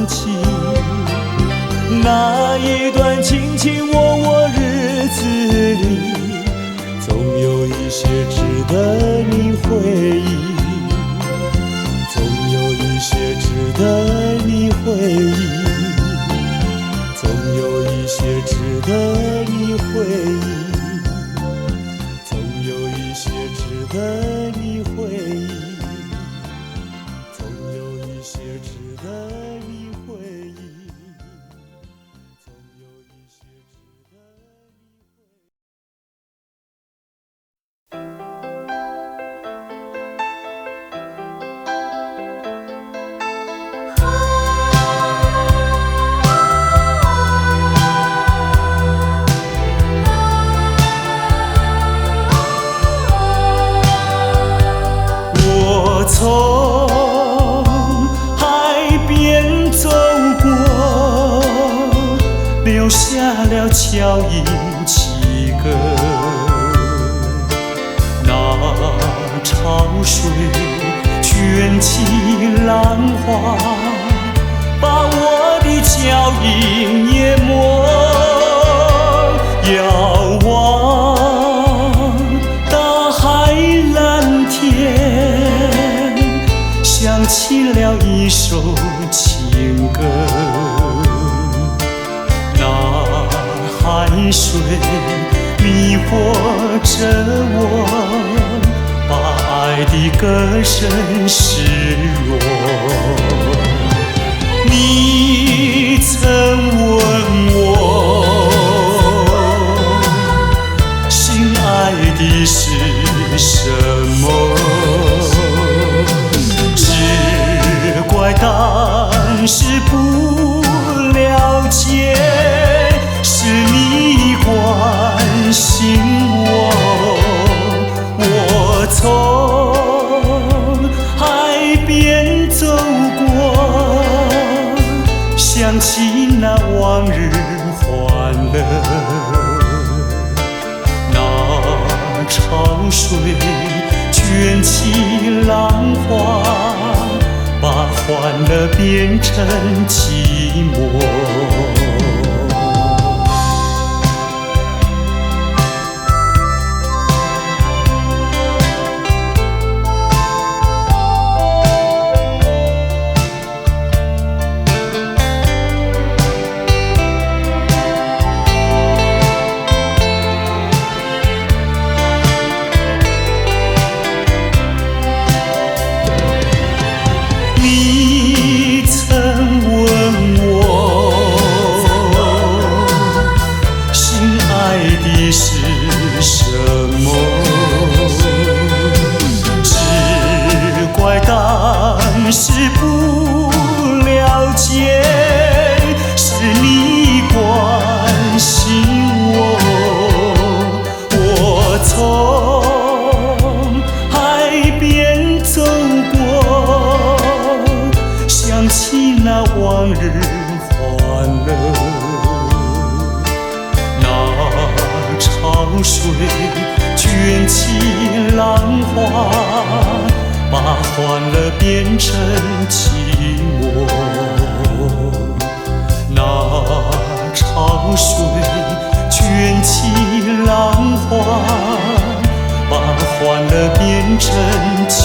起那一段卿卿我我日子里，总有一些值得你回忆，总有一些值得你回忆，总有一些值得你回忆，值得你回忆，总有一些值得你回忆，总有一些值得你回忆。从海边走过，留下了脚印几个。那潮水卷起浪花，把我的脚印淹没。遥望大海蓝天，想起了一首情歌。那海水迷惑着我，把爱的歌声失落。你曾问我，心爱的是什么？只怪当时不了解，是你关心我。我从海边走过，想起那往日欢乐。那潮水卷起浪花，把欢乐变成寂寞。欢乐。那潮水卷起浪花，把欢乐变成寂寞。那潮水卷起浪花，把欢乐变成寂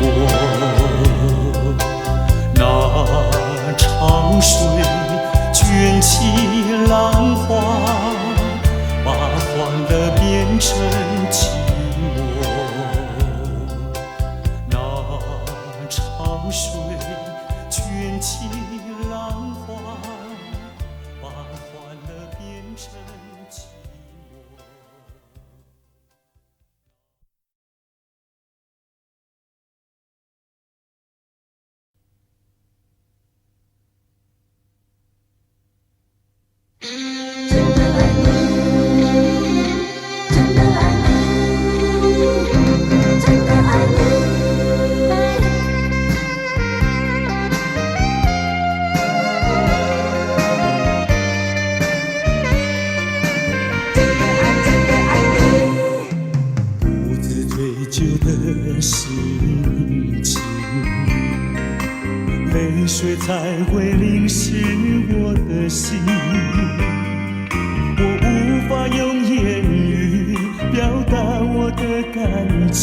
寞。那潮水卷起浪花，把欢乐变成寂寞。那潮水卷起浪花，把欢乐变成寂寞。不自追究的心情，泪水才会淋湿我的心。我无法用言语表达我的感情，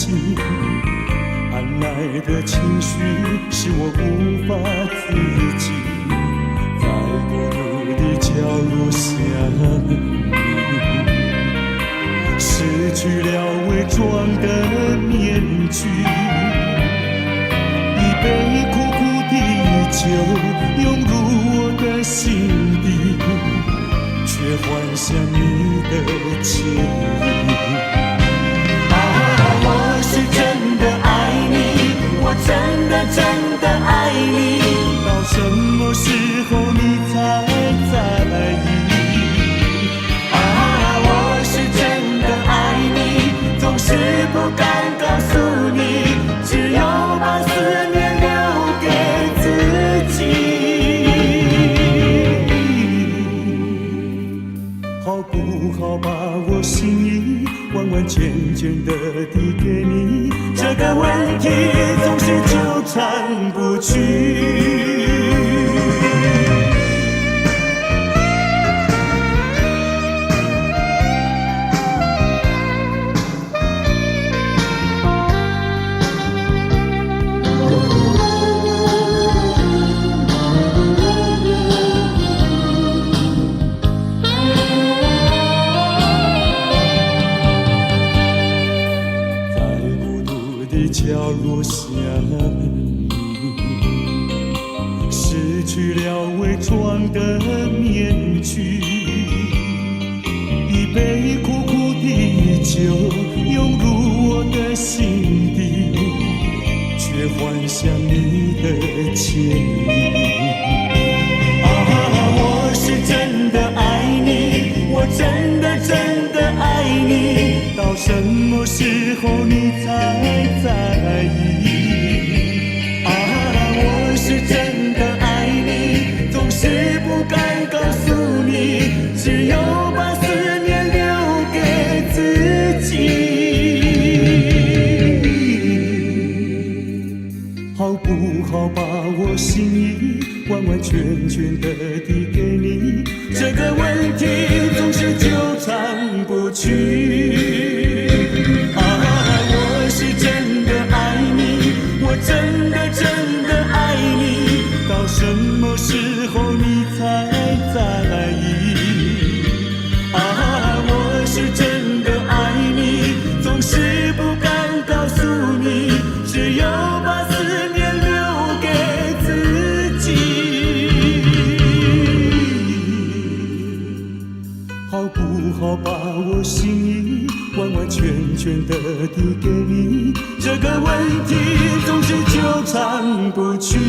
按来的情绪使我无法自己，在孤独的角落想你。失去了伪装的面具，一杯苦苦的酒涌入我的心底，却幻想你的歉意。我是真的爱你，我真的爱你，到什么时候你才在意？总是不敢告诉你，只有把思念留给自己。好不好把我心意完完全全的递给你？这个问题总是纠缠不去。角落想你，失去了伪装的面具，一杯苦苦的酒涌入我的心底，却幻想你的歉意。我是真的爱你，我真的爱你，到什么时候你才在意？我是真的爱你，总是不敢告诉你，只有把思念留给自己。好不好把我心意完完全全的递给你？这个问题总是纠缠不去。我是真的爱你，我真的爱你，到什么时候你才在意？我是真的爱你，总是不敢告诉你，只有把思念留给自己。好不好把我心意完完全全的递给你？这个问题总是纠缠不去。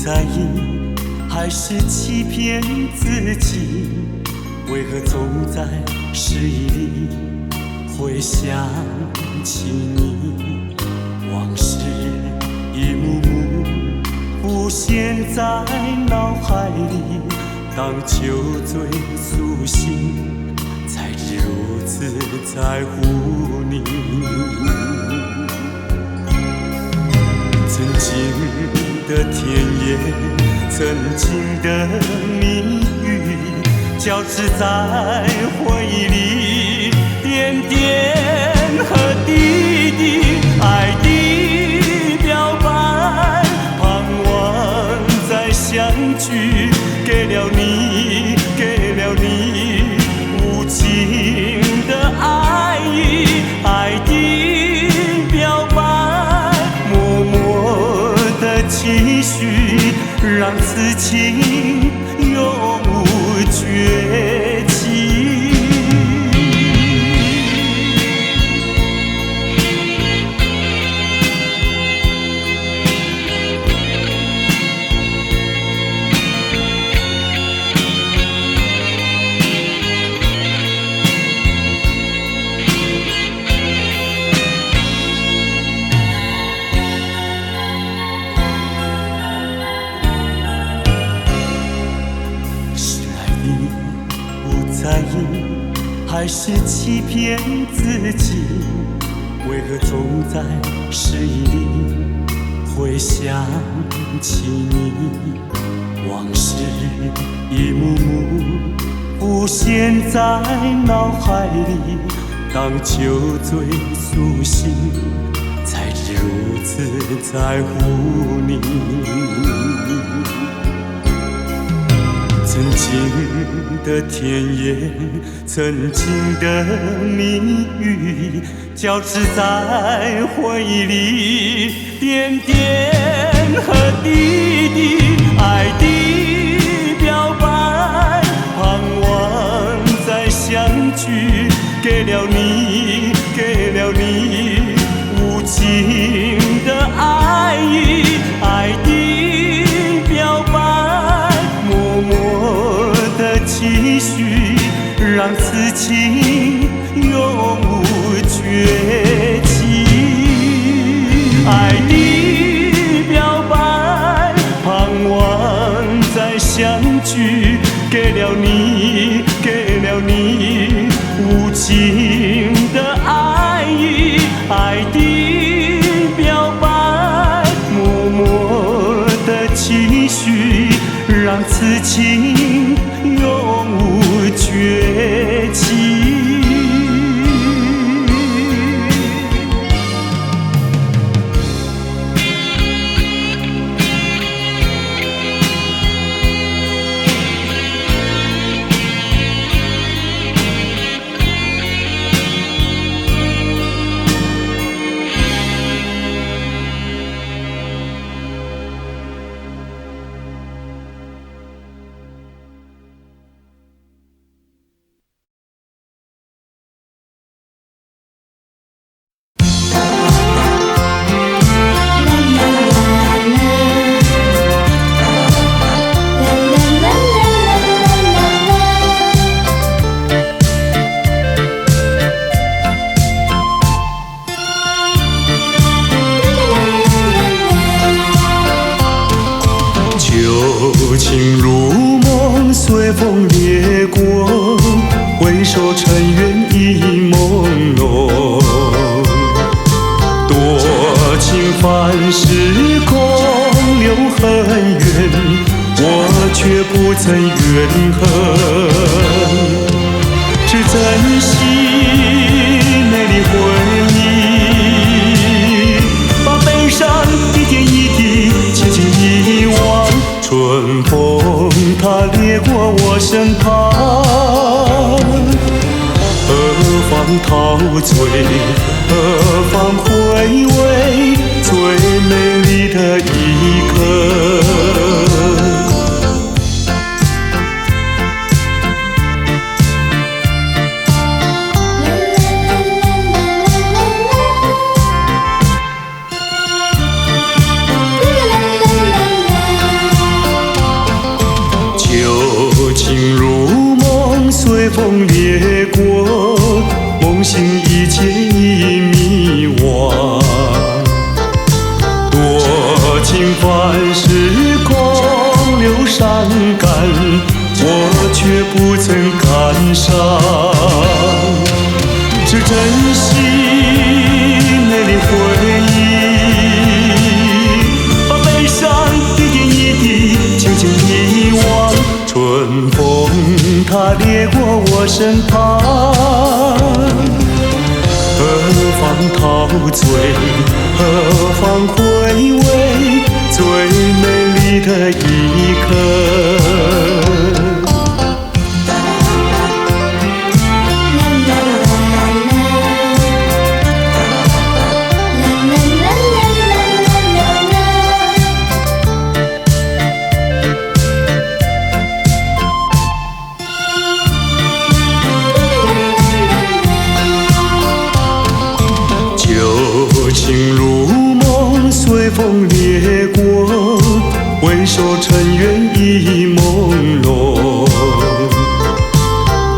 在意，还是欺骗自己？为何总在失意里会想起你？往事一幕幕浮现在脑海里，当酒醉苏醒，才知如此在乎你。曾经的甜言，曾经的蜜语，交织在回忆里，点点和滴滴，爱的表白，盼望再相聚，给了你，给了你无尽的爱意，爱的表白，默默的期许，让此情永无绝期。还是欺骗自己？为何总在失意里会想起你？往事一幕幕浮现在脑海里，当酒醉苏醒，才知如此在乎你。曾经的甜言，曾经的蜜语，交织在回忆里，点点和滴滴，爱的表白，盼望再相聚，给了你，给了你无尽的爱意，爱的表白，默默的期许，让此情永无绝期。爱的表白，盼望再相聚，给了你，给了你无尽的爱意，爱的表白，默默的期许，让此情永无绝期。情如梦，随风掠过，回首尘缘已朦胧。多情泛时空，留很远，我却不曾怨恨。只珍惜美丽回忆，把悲伤一点一滴轻轻遗忘。春风它掠过我身旁，何方陶醉，何方回味最美丽的一刻。情凡事空留伤感，我却不曾感伤。只珍惜美丽回忆，把悲伤一点一滴轻轻遗忘。春风它掠过我身旁，何方陶醉，何方回味最美丽的一刻。旧情如梦，随风掠过，回首尘缘已朦胧。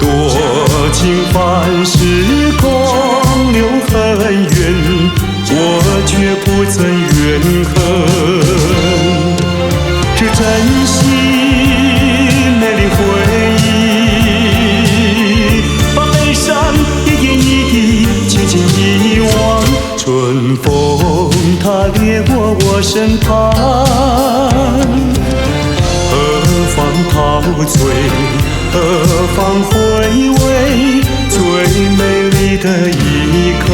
多情凡事空留恨怨，我却不曾怨恨。只珍惜美丽回忆，把悲伤一点一滴轻轻遗忘。春风它掠过我身旁，何方陶醉，何方回味最美丽的一刻。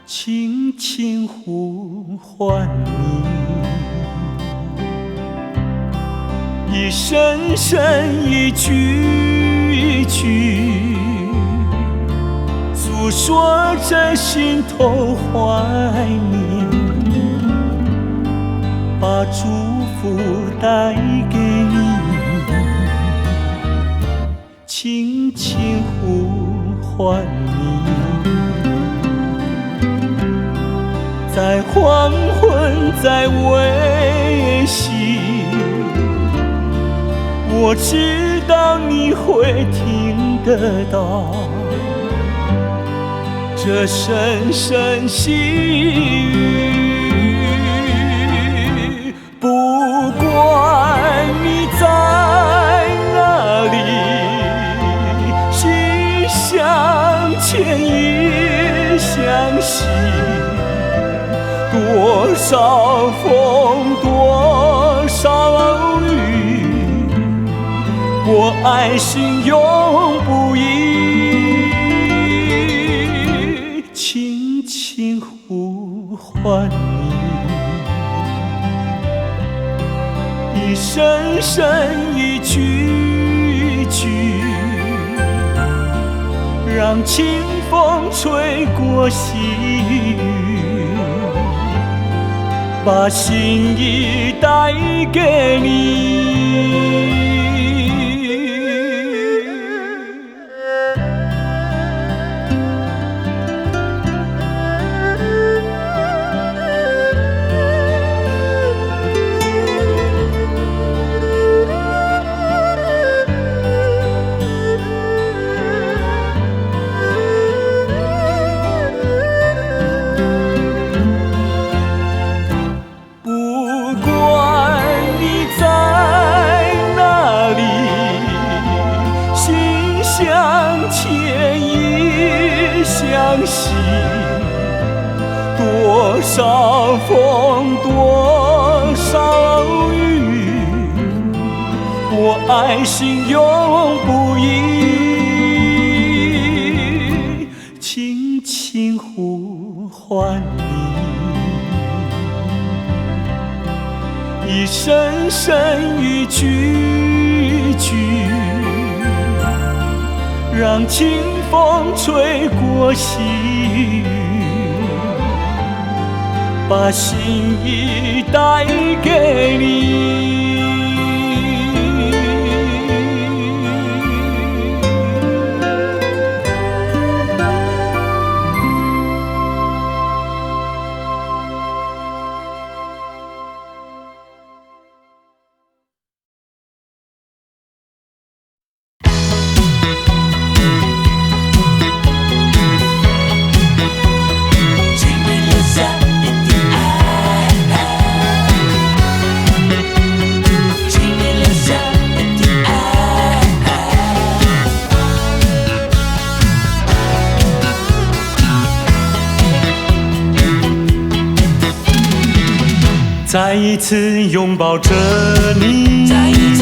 轻轻呼唤你，一声声一句一句，诉说着心头怀念，把祝福带给你，轻轻呼唤你。在黄昏，在微醺，我知道你会听得到这声声细语。不管你在哪里，心相牵，意相惜。多少风，多少雨，我爱心永不移。轻轻呼唤你，一声声一句一句，让清风吹过细雨，把心意带给你。多少风，多少雨，我爱心永不移。轻轻呼唤你，一深深一句句，让清风吹过细雨，把心意带给你。再一次拥抱着你，再一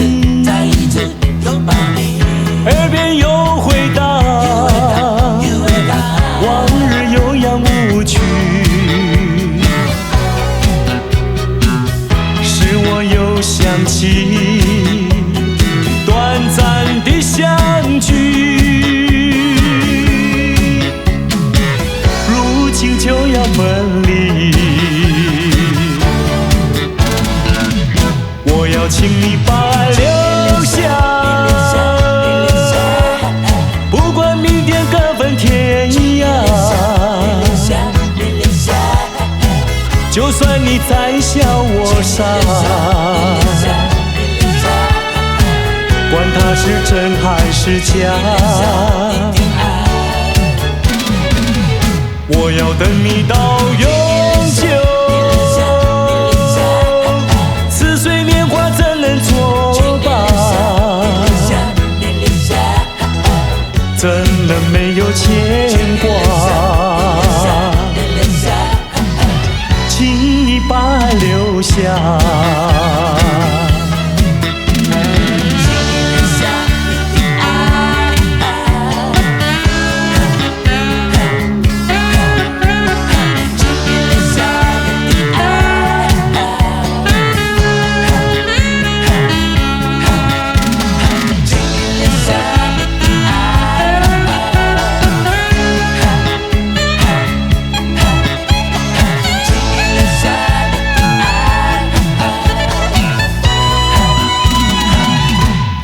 次拥抱你，耳边又回荡，往日悠扬舞曲，使我又想起短暂的相聚，如今就要分离。我要请你把爱留下，不管明天各分天涯。就算你再笑我傻，管它是真还是假。我要等你到永久。怎能没有牵挂？请你把爱留下。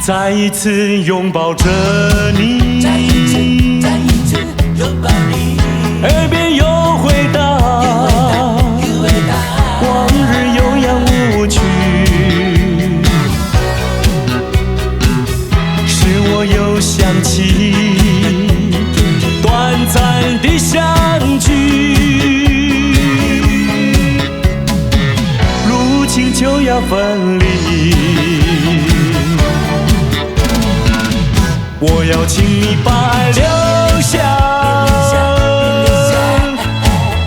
再一次拥抱着你，再一次拥抱你，耳边又回荡，往日悠扬舞曲，使我又想起短暂的相聚，如今就要分离。我要请你把爱留下，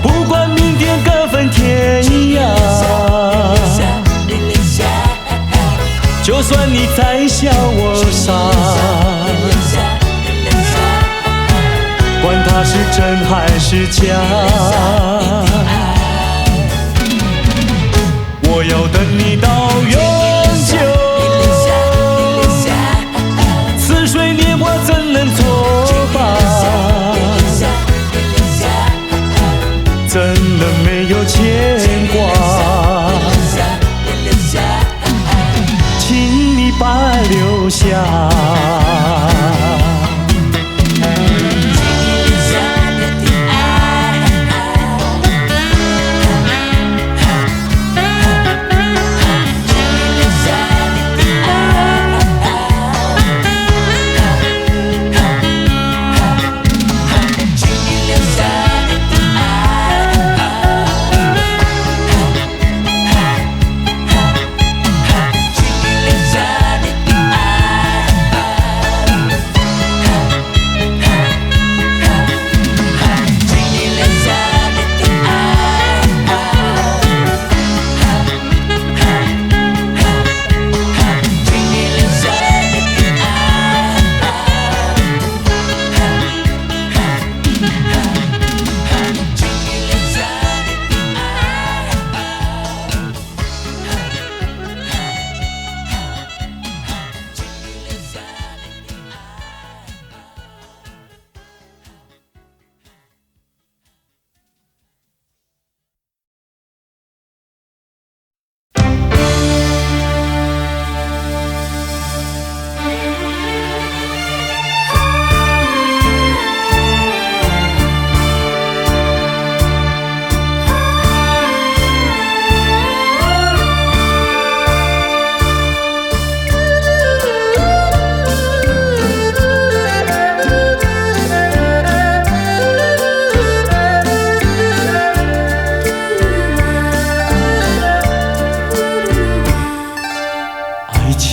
不管明天各分天涯。就算你再笑我傻，管它是真还是假。我要等你到永久。怎能作罢？怎能没有牵挂？请你把爱留下。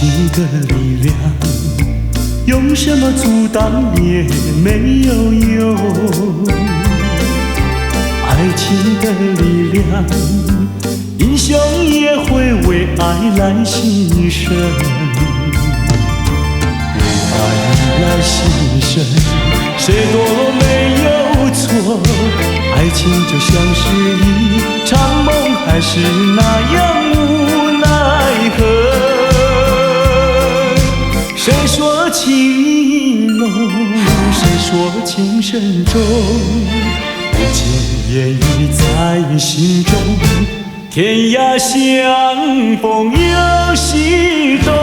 情的力量，用什么阻挡也没有用。爱情的力量，英雄也会为爱来牺牲，为爱来牺牲，谁都没有错。爱情就像是一场梦，还是那样无奈何。谁说情意浓，谁说情深重，不经言语在心中，天涯相逢有西东。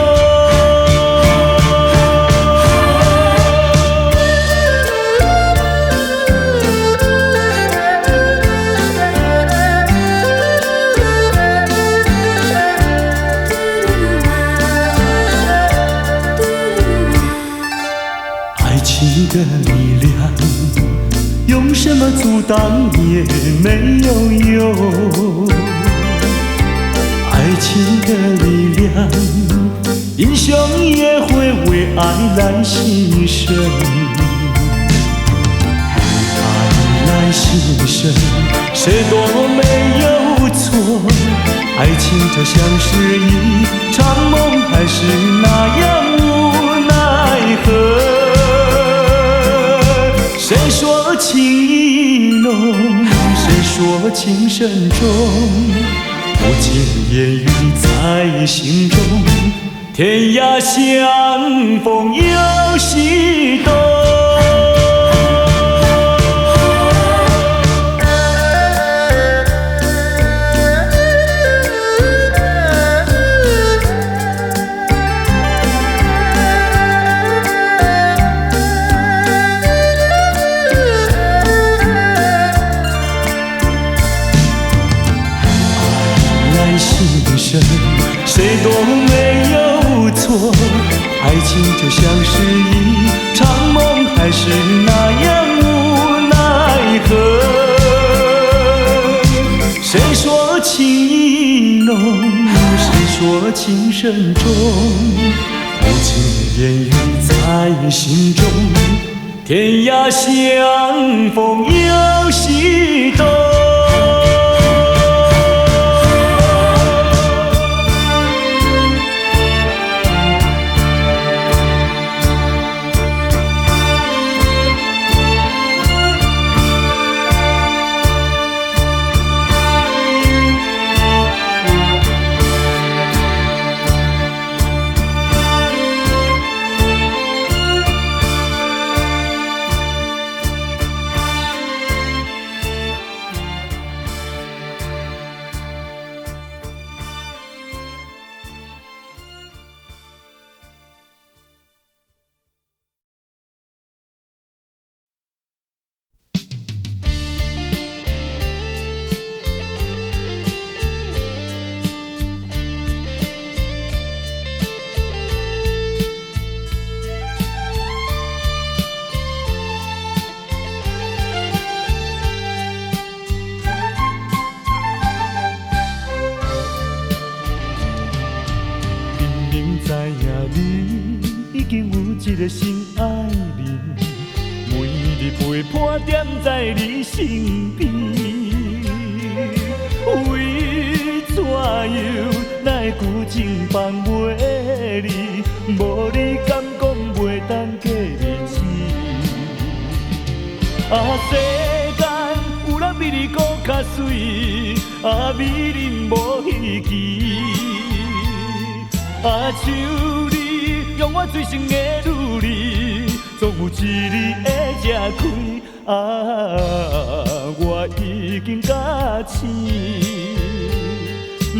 爱情的力量，用什么阻挡也没有用。爱情的力量，英雄也会为爱来牺牲，为爱来牺牲，谁都没有错。爱情就像是一场梦，还是那样无奈何。谁说情意浓，谁说情深重，不经言语在心中，天涯相逢有西东。谁都没有错，爱情就像是一场梦，还是那样无奈何。谁说情意浓，谁说情深重，不经言语在心中，天涯相逢有西东。一个心爱人，每日陪伴踮在你身边。为怎样哪会旧情放袂离？无你敢讲袂当过日子？世间有咱美丽搁较水，美人无稀奇。像你用我最深的努力，总有一日会吃开。我已经甲醒，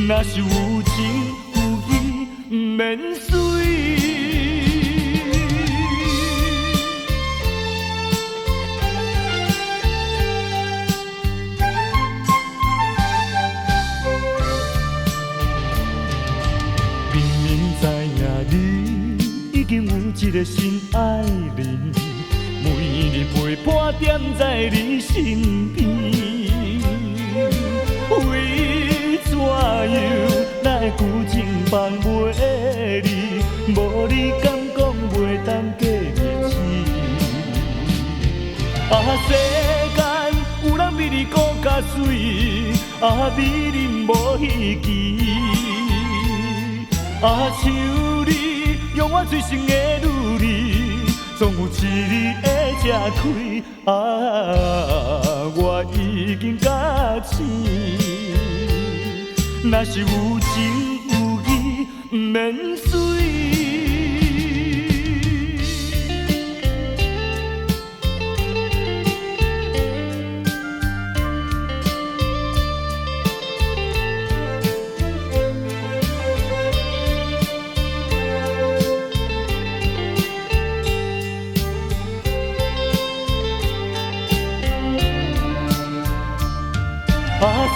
若是有情有义，不免随。明明知影你已经有一个心爱人，每日陪伴踮在你身边。为怎样哪会旧情放袂离？无你敢讲袂当过日子？世间有人比你搁较水，美人无稀奇。像你用我最深的努力，总有一日会吃开。我已经甲醒，若是有情有义，不免水。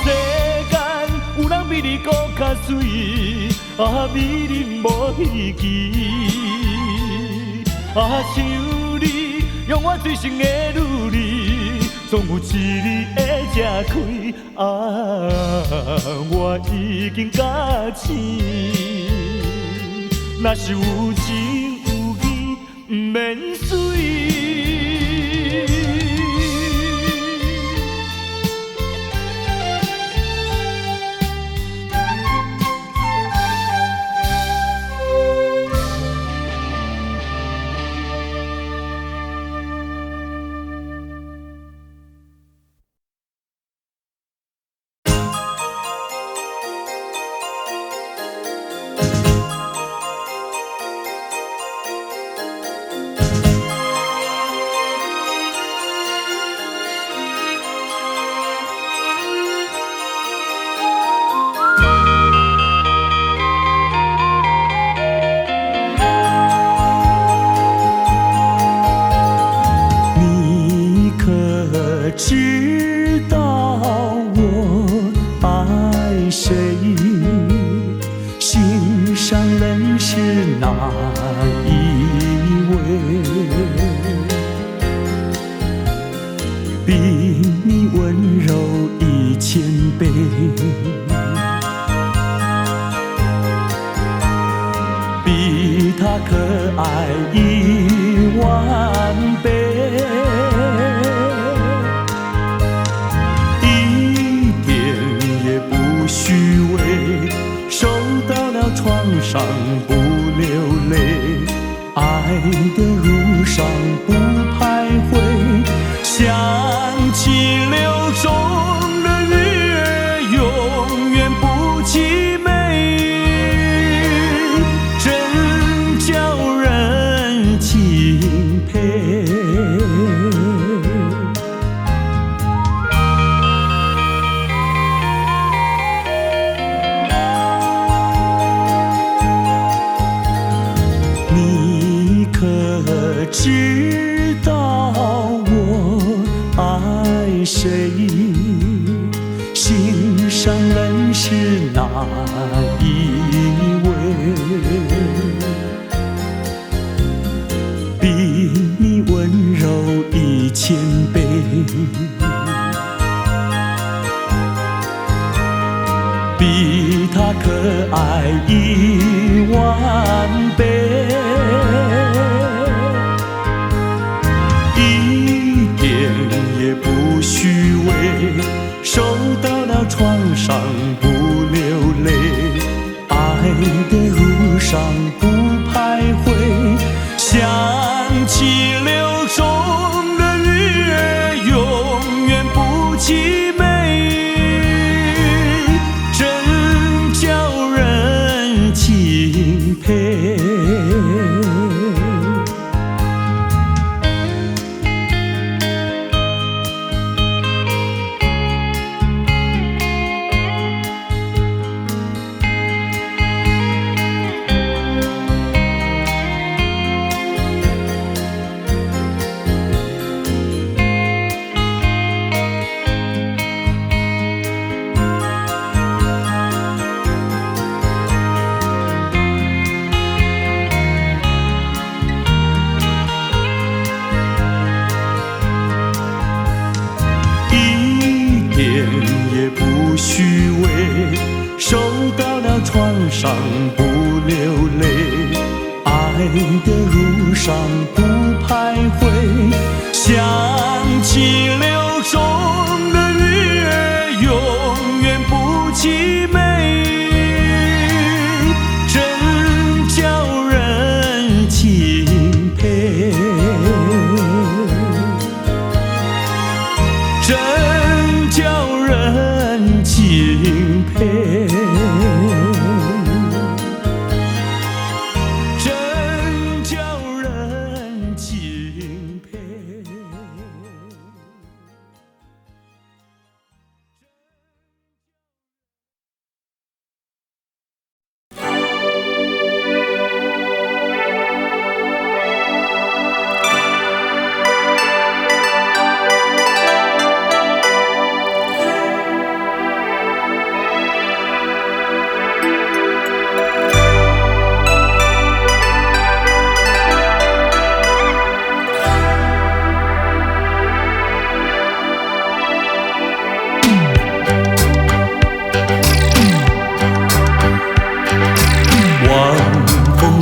世间有人比你搁较水，美人无稀奇。像你用我最深的努力，总有一日会吃开。我已经甲醒，若是有情有义，不免水。知道我爱谁，心上人是哪一位？比你温柔1000倍，比他可爱10000倍。虚伪，受到了创伤不流泪，爱的路上不徘徊，想起流中的月，永远不凄美，真叫人敬佩。知道我爱谁，心上人是哪一位？比你温柔1000倍，比他可爱10000倍。也不虚伪，受到了创伤不流泪，爱的路上不徘徊，想起流中的月，永远不凄美，真叫人敬佩。的路上不徘徊，想起流中的月，永远不凄美，真叫人钦佩，真叫人钦佩。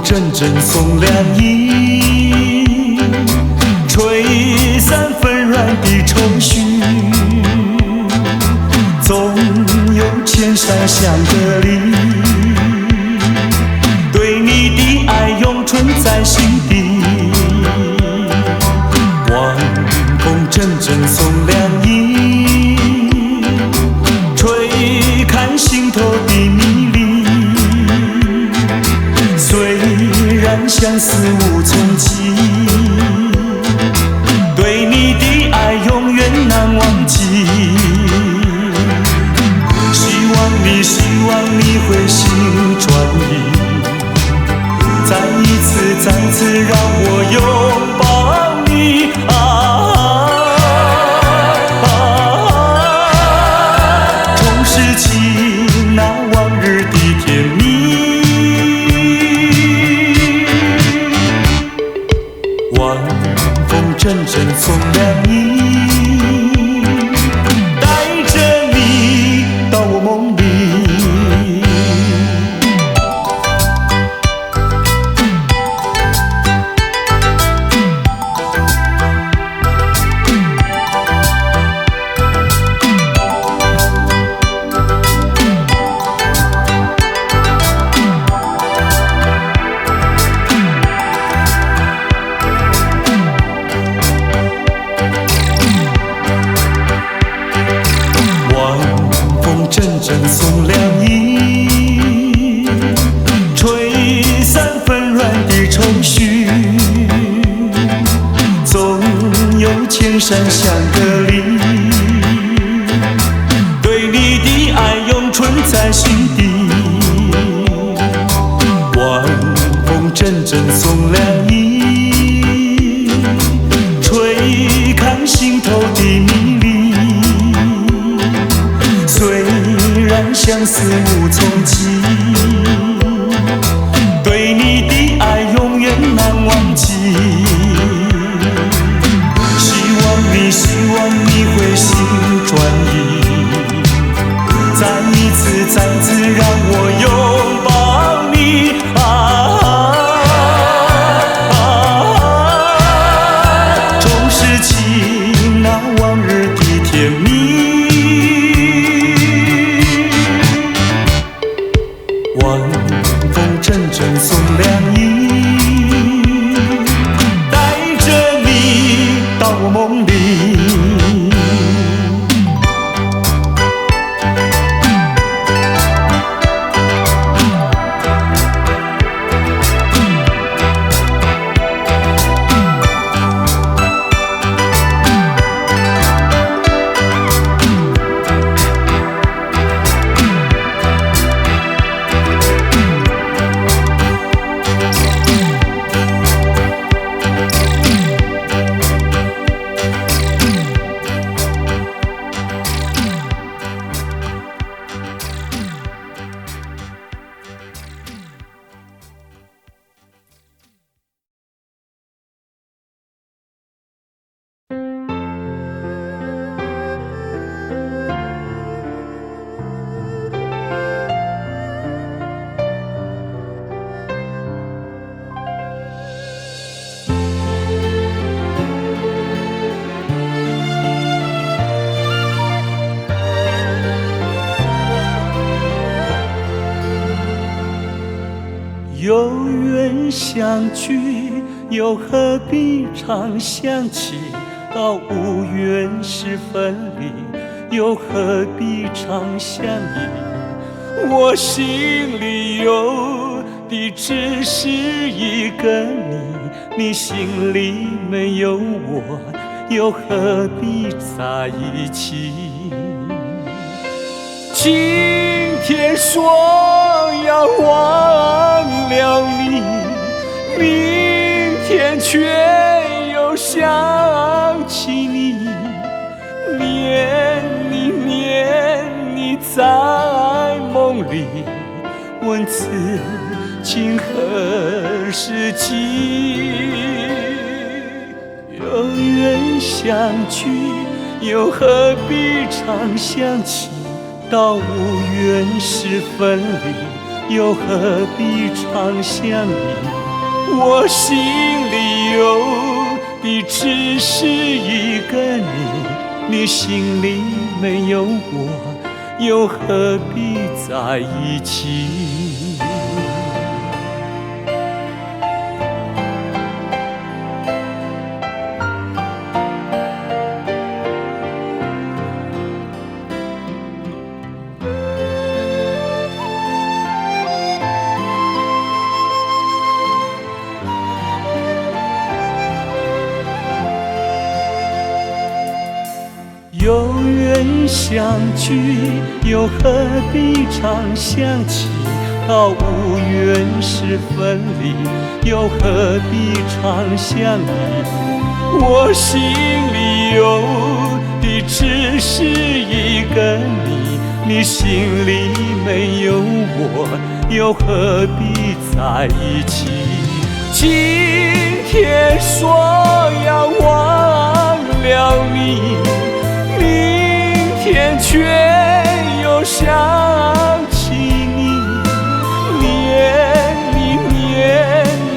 阵阵送凉意，吹散纷乱的愁绪，总有千山相隔离，对你的爱永存在心底。晚风阵阵送凉意，吹开心头的迷离。虽然相思无从起，对你的爱永远难忘记。希望你会心转意，再一次让我拥抱你重拾起那往日的甜蜜。晚风阵阵送凉意，带着你到我梦里。阵阵送凉意，吹散纷乱的愁绪，总有千山相隔离，对你的爱永存在心底。晚风阵阵送凉意，吹开心头的迷离。虽然相思无从起，对你的爱永远难忘记。希望你会心转意，再一次让我拥抱你重拾起那往日的甜蜜。晚风阵阵送凉意，带着你到我梦里。有缘相聚，又何必常想起？到无缘时分离，又何必常相依？我心里有的只是一个你，你心里没有我，又何必在一起？今天说要忘了你，明天却又想起你，念你在梦里，问此情何时尽？有缘相聚，又何必常想起？到无缘时分离，又何必常相依？我心里有的只是一个你，你心里没有我，又何必在一起？有缘相聚，又何必常想起？到无缘时分离，又何必常相依？我心里有的只是一个你，你心里没有我，又何必在一起？今天说要忘了你，明天却又想起你，念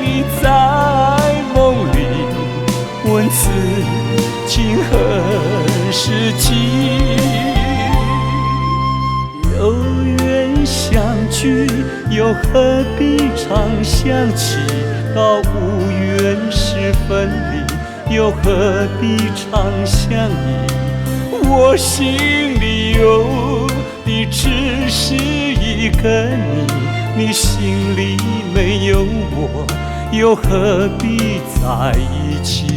你在梦里，问此情何时尽？有缘相聚，又何必常想起？到无缘时分离，又何必常相依？我心里有的只是一个你，你心里没有我，又何必在一起？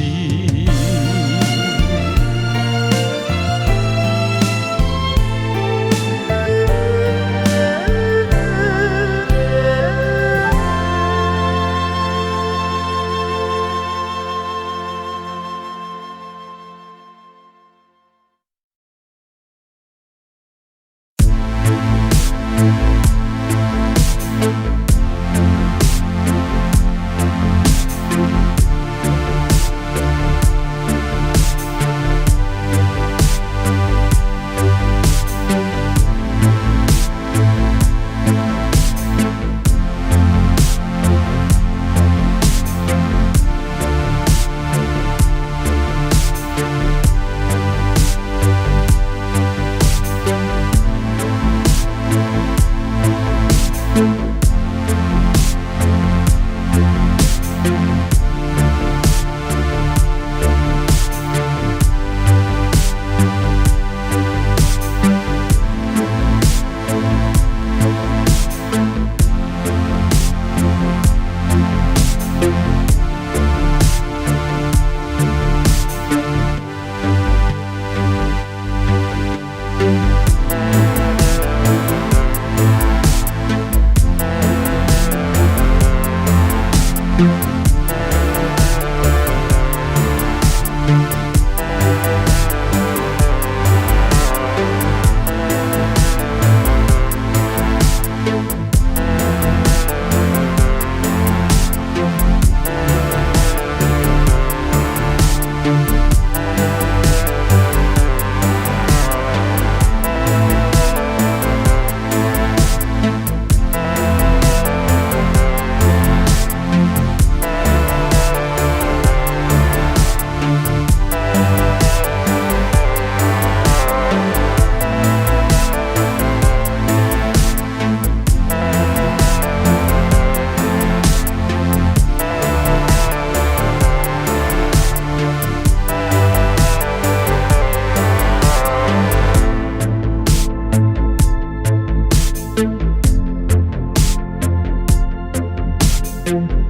你。